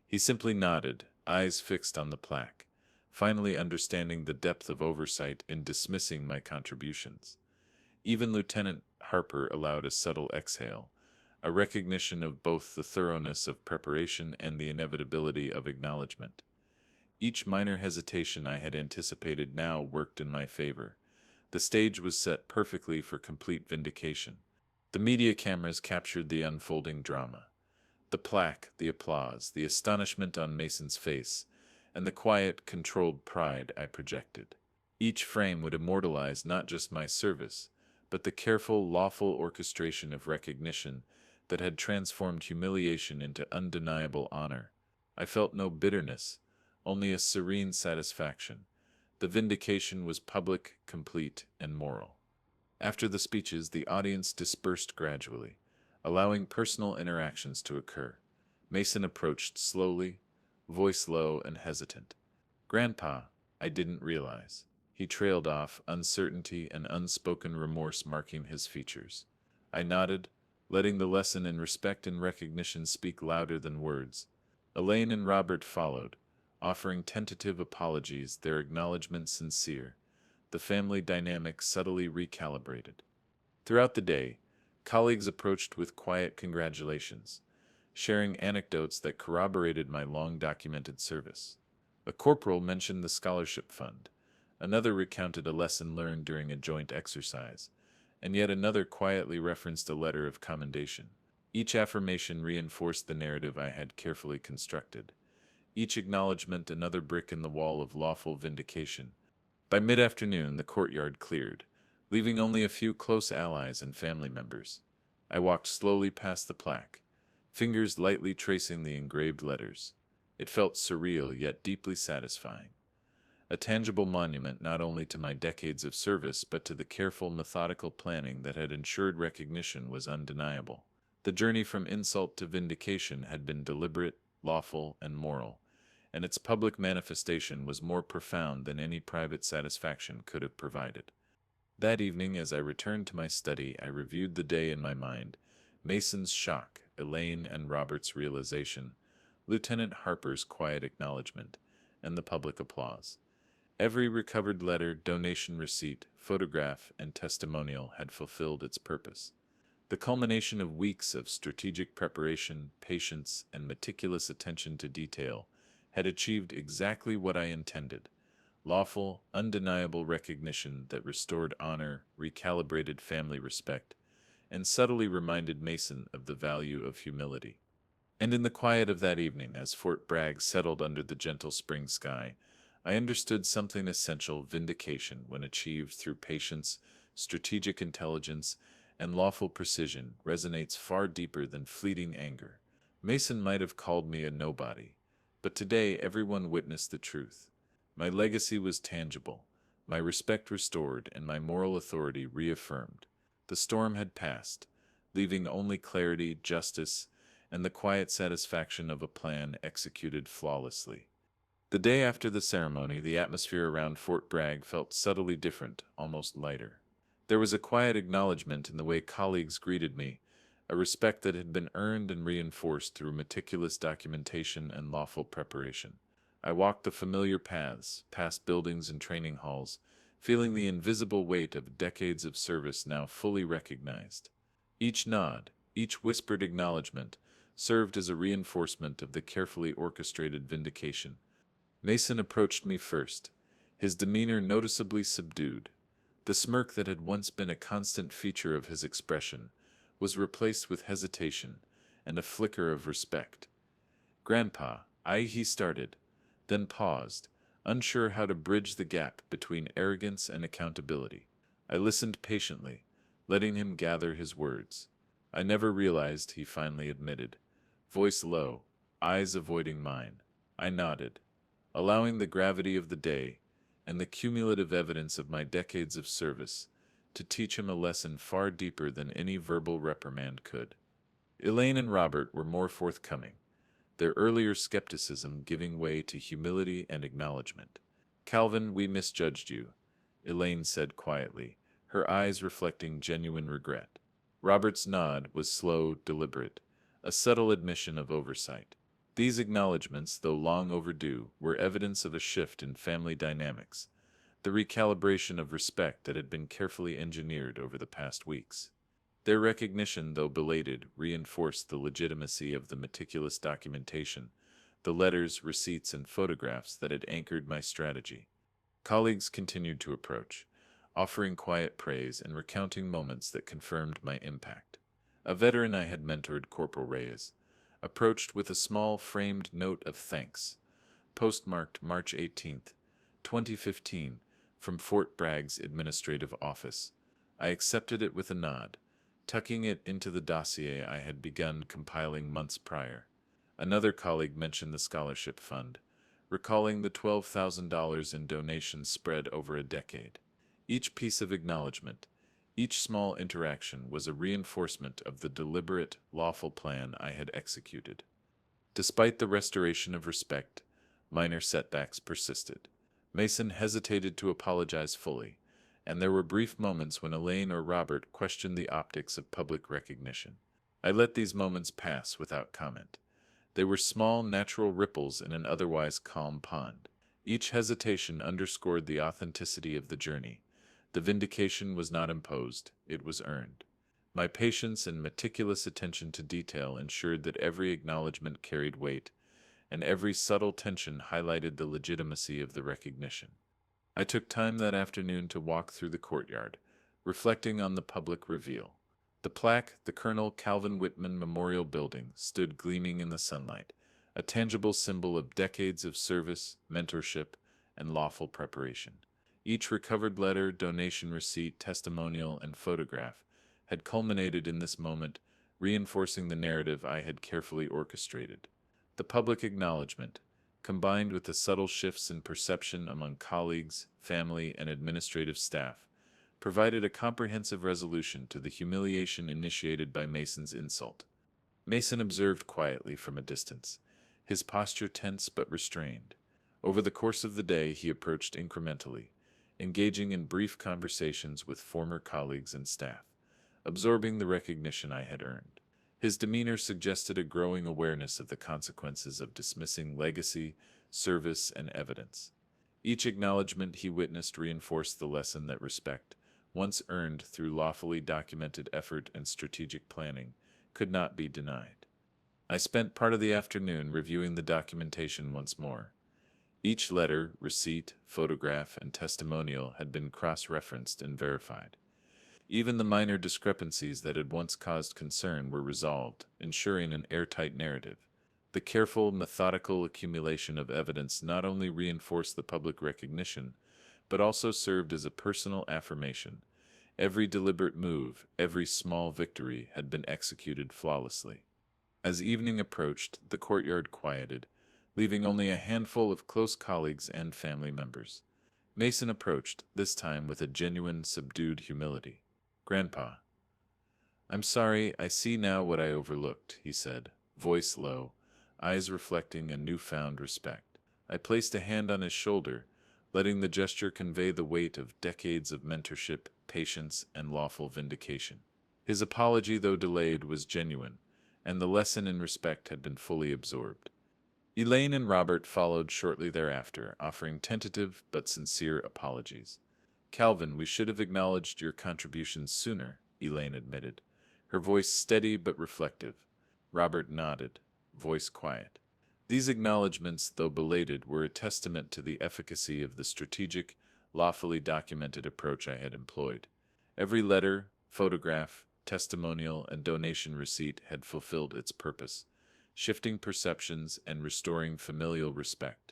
He simply nodded, eyes fixed on the plaque, finally understanding the depth of oversight in dismissing my contributions. Even Lieutenant Harper allowed a subtle exhale, a recognition of both the thoroughness of preparation and the inevitability of acknowledgement. Each minor hesitation I had anticipated now worked in my favor. The stage was set perfectly for complete vindication. The media cameras captured the unfolding drama. The plaque, the applause, the astonishment on Mason's face, and the quiet, controlled pride I projected. Each frame would immortalize not just my service, but the careful, lawful orchestration of recognition that had transformed humiliation into undeniable honor. I felt no bitterness, only a serene satisfaction. The vindication was public, complete, and moral. After the speeches, the audience dispersed gradually, allowing personal interactions to occur. Mason approached slowly, voice low and hesitant. "Grandpa, I didn't realize." He trailed off, uncertainty and unspoken remorse marking his features. I nodded, letting the lesson in respect and recognition speak louder than words. Elaine and Robert followed, offering tentative apologies, their acknowledgments sincere, the family dynamic subtly recalibrated. Throughout the day, colleagues approached with quiet congratulations, sharing anecdotes that corroborated my long documented service. A corporal mentioned the scholarship fund, another recounted a lesson learned during a joint exercise, and yet another quietly referenced a letter of commendation. Each affirmation reinforced the narrative I had carefully constructed, each acknowledgment another brick in the wall of lawful vindication. By mid-afternoon, the courtyard cleared, leaving only a few close allies and family members. I walked slowly past the plaque, fingers lightly tracing the engraved letters. It felt surreal yet deeply satisfying. A tangible monument not only to my decades of service but to the careful, methodical planning that had ensured recognition was undeniable. The journey from insult to vindication had been deliberate, lawful, and moral, and its public manifestation was more profound than any private satisfaction could have provided. That evening, as I returned to my study, I reviewed the day in my mind. Mason's shock, Elaine and Robert's realization, Lieutenant Harper's quiet acknowledgement, and the public applause. Every recovered letter, donation receipt, photograph, and testimonial had fulfilled its purpose. The culmination of weeks of strategic preparation, patience, and meticulous attention to detail had achieved exactly what I intended: lawful, undeniable recognition that restored honor, recalibrated family respect, and subtly reminded Mason of the value of humility. And in the quiet of that evening, as Fort Bragg settled under the gentle spring sky, I understood something essential: vindication, when achieved through patience, strategic intelligence, and lawful precision, resonates far deeper than fleeting anger. Mason might have called me a nobody, but today everyone witnessed the truth. My legacy was tangible, my respect restored, and my moral authority reaffirmed. The storm had passed, leaving only clarity, justice, and the quiet satisfaction of a plan executed flawlessly. The day after the ceremony, the atmosphere around Fort Bragg felt subtly different, almost lighter. There was a quiet acknowledgement in the way colleagues greeted me, a respect that had been earned and reinforced through meticulous documentation and lawful preparation. I walked the familiar paths, past buildings and training halls, feeling the invisible weight of decades of service now fully recognized. Each nod, each whispered acknowledgement, served as a reinforcement of the carefully orchestrated vindication. Mason approached me first, his demeanor noticeably subdued. The smirk that had once been a constant feature of his expression was replaced with hesitation and a flicker of respect. "Grandpa," he started, then paused, unsure how to bridge the gap between arrogance and accountability. I listened patiently, letting him gather his words. "I never realized," he finally admitted, voice low, eyes avoiding mine. I nodded, allowing the gravity of the day and the cumulative evidence of my decades of service to teach him a lesson far deeper than any verbal reprimand could. Elaine and Robert were more forthcoming, their earlier skepticism giving way to humility and acknowledgement. "Calvin, we misjudged you," Elaine said quietly, her eyes reflecting genuine regret. Robert's nod was slow, deliberate, a subtle admission of oversight. These acknowledgments, though long overdue, were evidence of a shift in family dynamics, the recalibration of respect that had been carefully engineered over the past weeks. Their recognition, though belated, reinforced the legitimacy of the meticulous documentation, the letters, receipts, and photographs that had anchored my strategy. Colleagues continued to approach, offering quiet praise and recounting moments that confirmed my impact. A veteran I had mentored, Corporal Reyes, approached with a small framed note of thanks, postmarked March 18th, 2015, from Fort Bragg's administrative office. I accepted it with a nod, tucking it into the dossier I had begun compiling months prior. Another colleague mentioned the scholarship fund, recalling the $12,000 in donations spread over a decade. Each piece of acknowledgement, each small interaction was a reinforcement of the deliberate, lawful plan I had executed. Despite the restoration of respect, minor setbacks persisted. Mason hesitated to apologize fully, and there were brief moments when Elaine or Robert questioned the optics of public recognition. I let these moments pass without comment, They were small, natural ripples in an otherwise calm pond. Each hesitation underscored the authenticity of the journey. The vindication was not imposed, it was earned. My patience and meticulous attention to detail ensured that every acknowledgement carried weight, and every subtle tension highlighted the legitimacy of the recognition. I took time that afternoon to walk through the courtyard, reflecting on the public reveal. The plaque, the Colonel Calvin Whitman Memorial Building, stood gleaming in the sunlight, a tangible symbol of decades of service, mentorship, and lawful preparation. Each recovered letter, donation receipt, testimonial, and photograph had culminated in this moment, reinforcing the narrative I had carefully orchestrated. The public acknowledgement, combined with the subtle shifts in perception among colleagues, family, and administrative staff, provided a comprehensive resolution to the humiliation initiated by Mason's insult. Mason observed quietly from a distance, his posture tense but restrained. Over the course of the day, he approached incrementally, engaging in brief conversations with former colleagues and staff, absorbing the recognition I had earned. His demeanor suggested a growing awareness of the consequences of dismissing legacy, service, and evidence. Each acknowledgement he witnessed reinforced the lesson that respect, once earned through lawfully documented effort and strategic planning, could not be denied. I spent part of the afternoon reviewing the documentation once more. Each letter, receipt, photograph, and testimonial had been cross-referenced and verified. Even the minor discrepancies that had once caused concern were resolved, ensuring an airtight narrative. The careful, methodical accumulation of evidence not only reinforced the public recognition, but also served as a personal affirmation. Every deliberate move, every small victory had been executed flawlessly. As evening approached, the courtyard quieted, leaving only a handful of close colleagues and family members. Mason approached, this time with a genuine, subdued humility. "Grandpa, I'm sorry, I see now what I overlooked," he said, voice low, eyes reflecting a newfound respect. I placed a hand on his shoulder, letting the gesture convey the weight of decades of mentorship, patience, and lawful vindication. His apology, though delayed, was genuine, and the lesson in respect had been fully absorbed. Elaine and Robert followed shortly thereafter, offering tentative but sincere apologies. "Calvin, we should have acknowledged your contributions sooner," Elaine admitted, her voice steady but reflective. Robert nodded, voice quiet. These acknowledgments, though belated, were a testament to the efficacy of the strategic, lawfully documented approach I had employed. Every letter, photograph, testimonial, and donation receipt had fulfilled its purpose, shifting perceptions and restoring familial respect.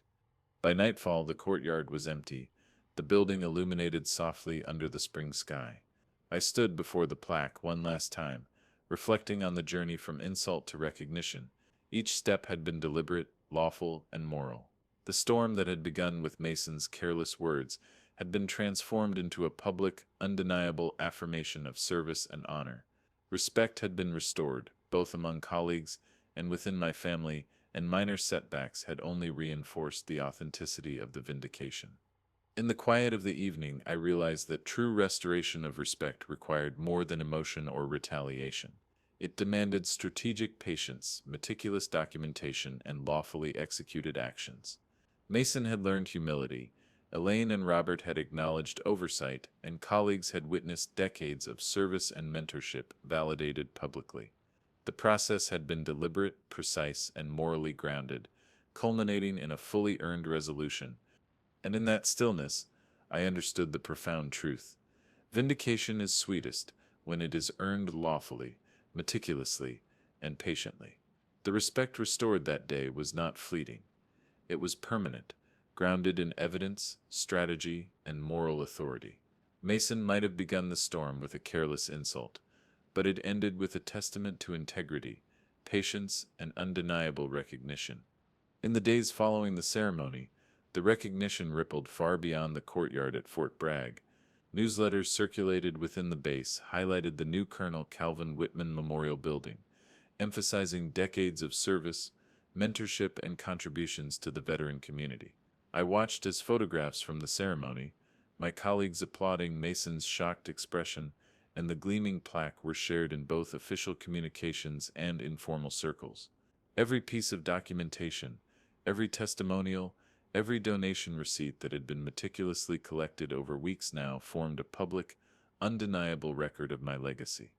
By nightfall, the courtyard was empty, the building illuminated softly under the spring sky. I stood before the plaque one last time, reflecting on the journey from insult to recognition. Each step had been deliberate, lawful, and moral. The storm that had begun with Mason's careless words had been transformed into a public, undeniable affirmation of service and honor. Respect had been restored, both among colleagues and within my family, and minor setbacks had only reinforced the authenticity of the vindication. In the quiet of the evening, I realized that true restoration of respect required more than emotion or retaliation. It demanded strategic patience, meticulous documentation, and lawfully executed actions. Mason had learned humility, Elaine and Robert had acknowledged oversight, and colleagues had witnessed decades of service and mentorship validated publicly. The process had been deliberate, precise, and morally grounded, culminating in a fully earned resolution. And in that stillness, I understood the profound truth. Vindication is sweetest when it is earned lawfully, meticulously, and patiently. The respect restored that day was not fleeting. It was permanent, grounded in evidence, strategy, and moral authority. Mason might have begun the storm with a careless insult, but it ended with a testament to integrity, patience, and undeniable recognition. In the days following the ceremony, the recognition rippled far beyond the courtyard at Fort Bragg. Newsletters circulated within the base highlighted the new Colonel Calvin Whitman Memorial Building, emphasizing decades of service, mentorship, and contributions to the veteran community. I watched as photographs from the ceremony, my colleagues applauding Mason's shocked expression, and the gleaming plaque were shared in both official communications and informal circles. Every piece of documentation, every testimonial, every donation receipt that had been meticulously collected over weeks now formed a public, undeniable record of my legacy.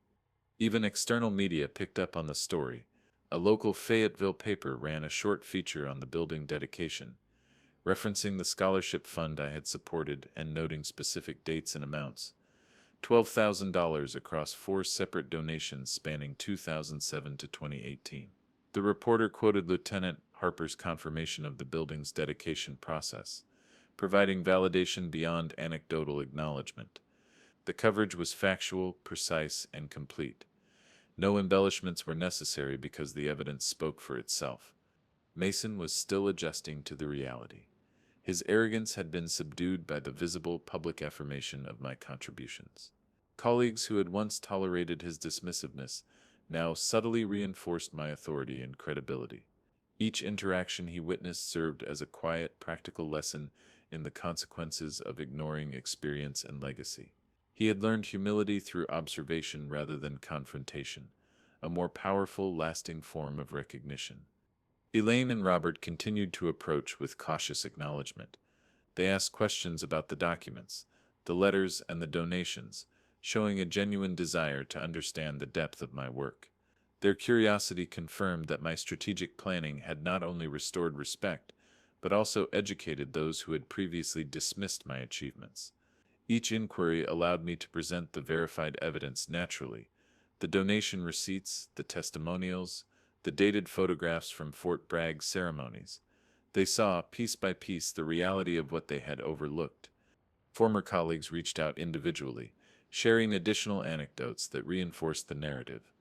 Even external media picked up on the story. A local Fayetteville paper ran a short feature on the building dedication, referencing the scholarship fund I had supported and noting specific dates and amounts. $12,000 across four separate donations spanning 2007 to 2018. The reporter quoted Lieutenant Harper's confirmation of the building's dedication process, providing validation beyond anecdotal acknowledgement. The coverage was factual, precise, and complete. No embellishments were necessary because the evidence spoke for itself. Mason was still adjusting to the reality. His arrogance had been subdued by the visible public affirmation of my contributions. Colleagues who had once tolerated his dismissiveness now subtly reinforced my authority and credibility. Each interaction he witnessed served as a quiet, practical lesson in the consequences of ignoring experience and legacy. He had learned humility through observation rather than confrontation, a more powerful, lasting form of recognition. Elaine and Robert continued to approach with cautious acknowledgement. They asked questions about the documents, the letters, and the donations, showing a genuine desire to understand the depth of my work. Their curiosity confirmed that my strategic planning had not only restored respect, but also educated those who had previously dismissed my achievements. Each inquiry allowed me to present the verified evidence naturally: the donation receipts, the testimonials, the dated photographs from Fort Bragg ceremonies. They saw, piece by piece, the reality of what they had overlooked. Former colleagues reached out individually, sharing additional anecdotes that reinforced the narrative.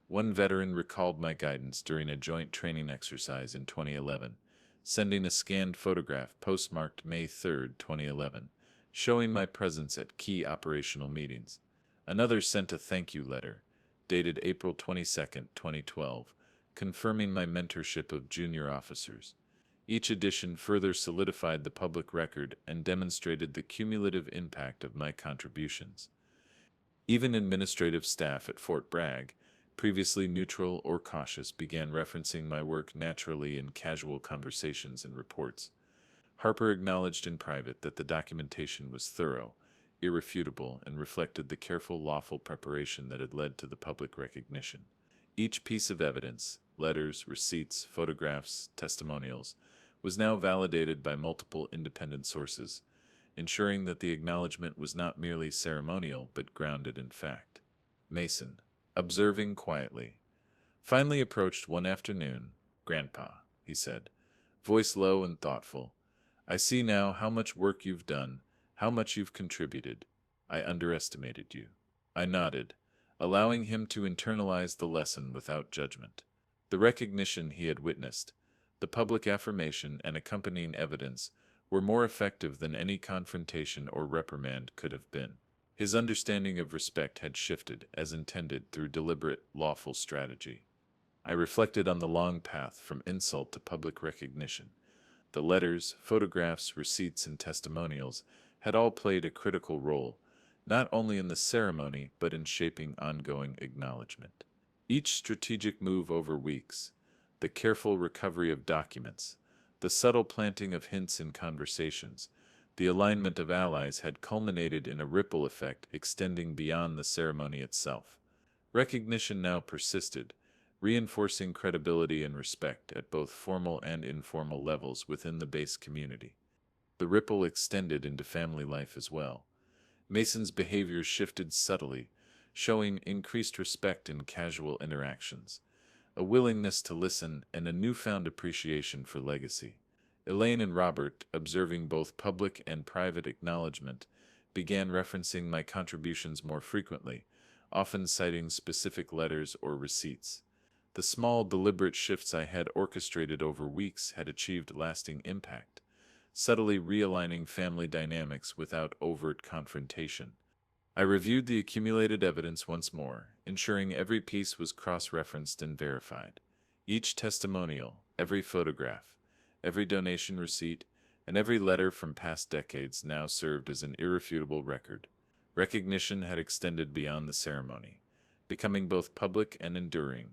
One veteran recalled my guidance during a joint training exercise in 2011, sending a scanned photograph postmarked May 3, 2011, showing my presence at key operational meetings. Another sent a thank you letter, dated April 22, 2012, confirming my mentorship of junior officers. Each edition further solidified the public record and demonstrated the cumulative impact of my contributions. Even administrative staff at Fort Bragg, previously neutral or cautious, began referencing my work naturally in casual conversations and reports. Harper acknowledged in private that the documentation was thorough, irrefutable, and reflected the careful, lawful preparation that had led to the public recognition. Each piece of evidence, letters, receipts, photographs, testimonials, was now validated by multiple independent sources, ensuring that the acknowledgement was not merely ceremonial but grounded in fact. Mason, observing quietly, finally approached one afternoon. "Grandpa," he said, voice low and thoughtful, "I see now how much work you've done, how much you've contributed. I underestimated you." I nodded, allowing him to internalize the lesson without judgment. The recognition he had witnessed, the public affirmation and accompanying evidence, were more effective than any confrontation or reprimand could have been. His understanding of respect had shifted, as intended, through deliberate, lawful strategy. I reflected on the long path from insult to public recognition. The letters, photographs, receipts, and testimonials had all played a critical role, not only in the ceremony but in shaping ongoing acknowledgement. Each strategic move over weeks, the careful recovery of documents, the subtle planting of hints in conversations, the alignment of allies had culminated in a ripple effect extending beyond the ceremony itself. Recognition now persisted, reinforcing credibility and respect at both formal and informal levels within the base community. The ripple extended into family life as well. Mason's behavior shifted subtly, showing increased respect in casual interactions, a willingness to listen, and a newfound appreciation for legacy. Elaine and Robert, observing both public and private acknowledgement, began referencing my contributions more frequently, often citing specific letters or receipts. The small, deliberate shifts I had orchestrated over weeks had achieved lasting impact, subtly realigning family dynamics without overt confrontation. I reviewed the accumulated evidence once more, ensuring every piece was cross-referenced and verified. Each testimonial, every photograph, every donation receipt, and every letter from past decades now served as an irrefutable record. Recognition had extended beyond the ceremony, becoming both public and enduring,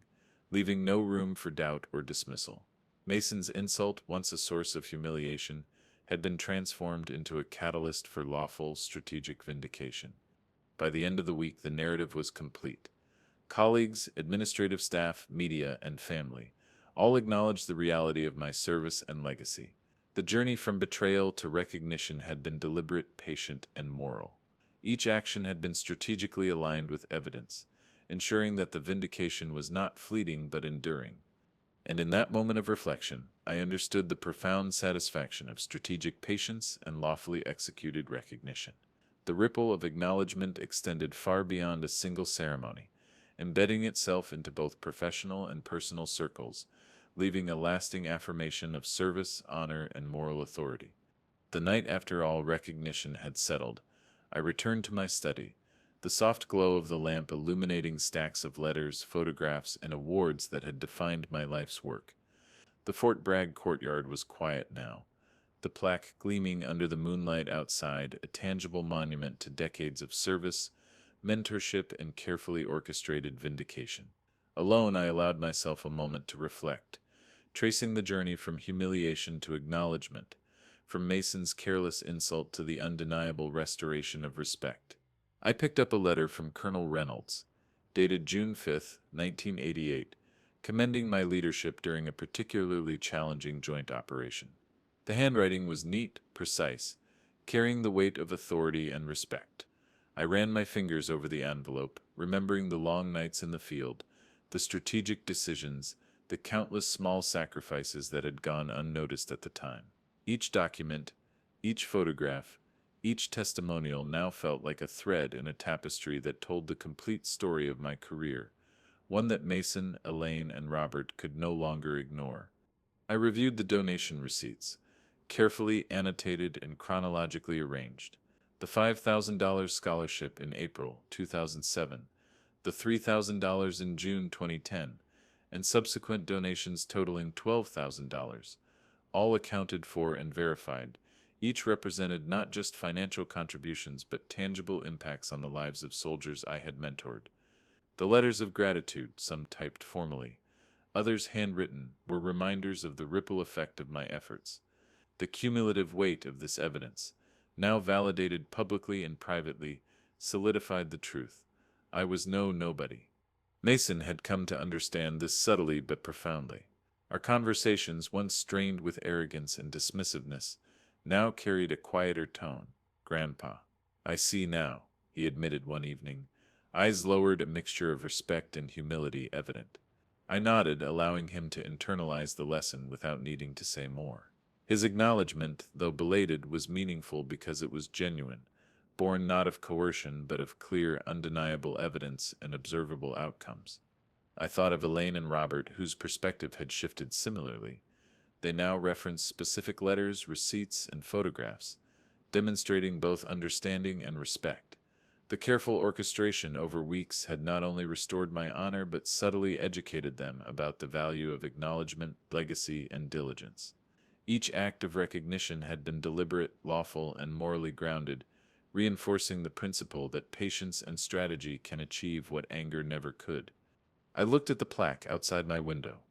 leaving no room for doubt or dismissal. Mason's insult, once a source of humiliation, had been transformed into a catalyst for lawful, strategic vindication. By the end of the week, the narrative was complete. Colleagues, administrative staff, media, and family all acknowledged the reality of my service and legacy. The journey from betrayal to recognition had been deliberate, patient, and moral. Each action had been strategically aligned with evidence, ensuring that the vindication was not fleeting but enduring. And in that moment of reflection, I understood the profound satisfaction of strategic patience and lawfully executed recognition. The ripple of acknowledgement extended far beyond a single ceremony, embedding itself into both professional and personal circles, leaving a lasting affirmation of service, honor, and moral authority. The night after all recognition had settled, I returned to my study, the soft glow of the lamp illuminating stacks of letters, photographs, and awards that had defined my life's work. The Fort Bragg courtyard was quiet now, the plaque gleaming under the moonlight outside, a tangible monument to decades of service, mentorship, and carefully orchestrated vindication. Alone, I allowed myself a moment to reflect, tracing the journey from humiliation to acknowledgement, from Mason's careless insult to the undeniable restoration of respect. I picked up a letter from Colonel Reynolds, dated June 5th, 1988, commending my leadership during a particularly challenging joint operation. The handwriting was neat, precise, carrying the weight of authority and respect. I ran my fingers over the envelope, remembering the long nights in the field, the strategic decisions, the countless small sacrifices that had gone unnoticed at the time. Each document, each photograph, each testimonial now felt like a thread in a tapestry that told the complete story of my career, one that Mason, Elaine, and Robert could no longer ignore. I reviewed the donation receipts, carefully annotated and chronologically arranged. The $5,000 scholarship in April 2007, the $3,000 in June 2010, and subsequent donations totaling $12,000, all accounted for and verified. Each represented not just financial contributions but tangible impacts on the lives of soldiers I had mentored. The letters of gratitude, some typed formally, others handwritten, were reminders of the ripple effect of my efforts. The cumulative weight of this evidence, now validated publicly and privately, solidified the truth. I was no nobody. Mason had come to understand this subtly but profoundly. Our conversations, once strained with arrogance and dismissiveness, now carried a quieter tone. "Grandpa, I see now," he admitted one evening, eyes lowered, a mixture of respect and humility evident. I nodded, allowing him to internalize the lesson without needing to say more. His acknowledgment, though belated, was meaningful because it was genuine, born not of coercion but of clear, undeniable evidence and observable outcomes. I thought of Elaine and Robert, whose perspective had shifted similarly. They now referenced specific letters, receipts, and photographs, demonstrating both understanding and respect. The careful orchestration over weeks had not only restored my honor but subtly educated them about the value of acknowledgement, legacy, and diligence. Each act of recognition had been deliberate, lawful, and morally grounded, reinforcing the principle that patience and strategy can achieve what anger never could. I looked at the plaque outside my window,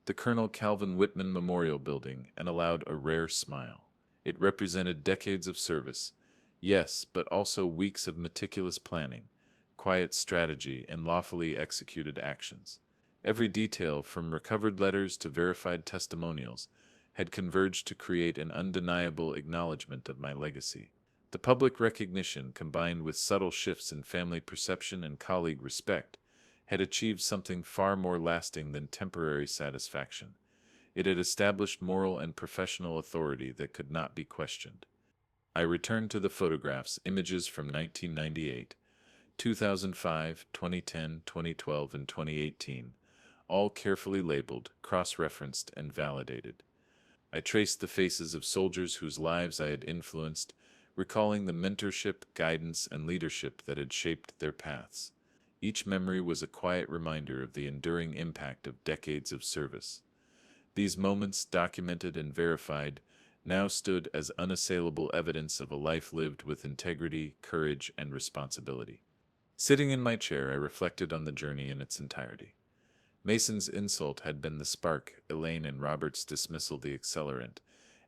the Colonel Calvin Whitman Memorial Building, and allowed a rare smile. It represented decades of service, yes, but also weeks of meticulous planning, quiet strategy, and lawfully executed actions. Every detail, from recovered letters to verified testimonials, had converged to create an undeniable acknowledgement of my legacy. The public recognition, combined with subtle shifts in family perception and colleague respect, had achieved something far more lasting than temporary satisfaction. It had established moral and professional authority that could not be questioned. I returned to the photographs, images from 1998, 2005, 2010, 2012, and 2018, all carefully labeled, cross-referenced, and validated. I traced the faces of soldiers whose lives I had influenced, recalling the mentorship, guidance, and leadership that had shaped their paths. Each memory was a quiet reminder of the enduring impact of decades of service. These moments, documented and verified, now stood as unassailable evidence of a life lived with integrity, courage, and responsibility. Sitting in my chair, I reflected on the journey in its entirety. Mason's insult had been the spark, Elaine and Robert's dismissal the accelerant,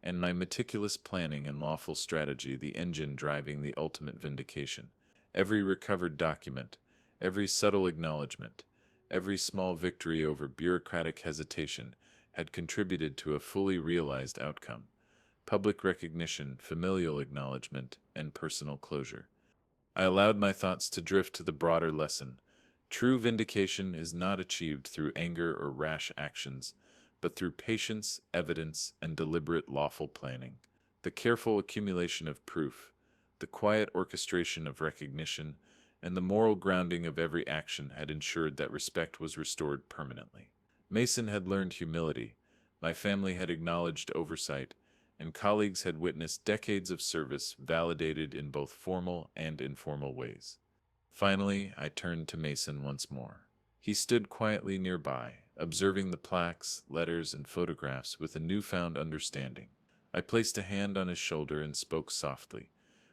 and my meticulous planning and lawful strategy the engine driving the ultimate vindication. Every recovered document, every subtle acknowledgement, every small victory over bureaucratic hesitation had contributed to a fully realized outcome: public recognition, familial acknowledgement, and personal closure. I allowed my thoughts to drift to the broader lesson. True vindication is not achieved through anger or rash actions, but through patience, evidence, and deliberate lawful planning. The careful accumulation of proof, the quiet orchestration of recognition, and the moral grounding of every action had ensured that respect was restored permanently. Mason had learned humility, my family had acknowledged oversight, and colleagues had witnessed decades of service validated in both formal and informal ways. Finally, I turned to Mason once more. He stood quietly nearby, observing the plaques, letters, and photographs with a newfound understanding. I placed a hand on his shoulder and spoke softly,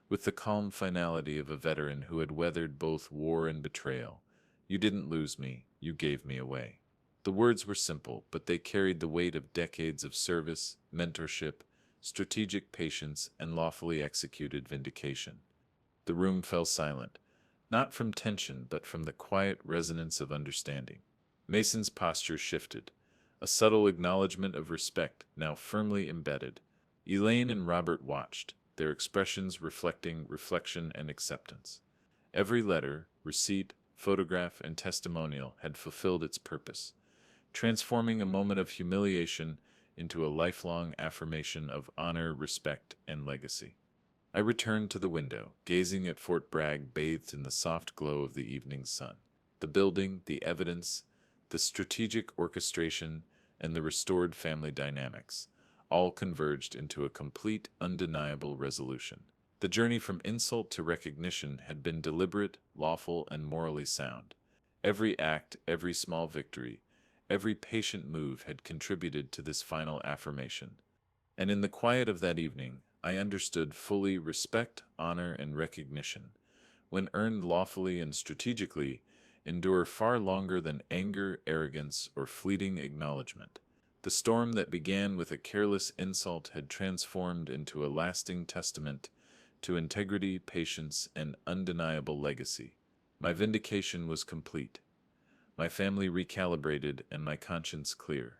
with the calm finality of a veteran who had weathered both war and betrayal. "You didn't lose me, you gave me away." The words were simple, but they carried the weight of decades of service, mentorship, strategic patience, and lawfully executed vindication. The room fell silent, not from tension, but from the quiet resonance of understanding. Mason's posture shifted, a subtle acknowledgement of respect now firmly embedded. Elaine and Robert watched, their expressions reflecting reflection and acceptance. Every letter, receipt, photograph, and testimonial had fulfilled its purpose, transforming a moment of humiliation into a lifelong affirmation of honor, respect, and legacy. I returned to the window, gazing at Fort Bragg bathed in the soft glow of the evening sun. The building, the evidence, the strategic orchestration, and the restored family dynamics all converged into a complete, undeniable resolution. The journey from insult to recognition had been deliberate, lawful, and morally sound. Every act, every small victory, every patient move had contributed to this final affirmation. And in the quiet of that evening, I understood fully respect, honor, and recognition, when earned lawfully and strategically, endure far longer than anger, arrogance, or fleeting acknowledgement. The storm that began with a careless insult had transformed into a lasting testament to integrity, patience, and undeniable legacy. My vindication was complete, my family recalibrated, and my conscience clear.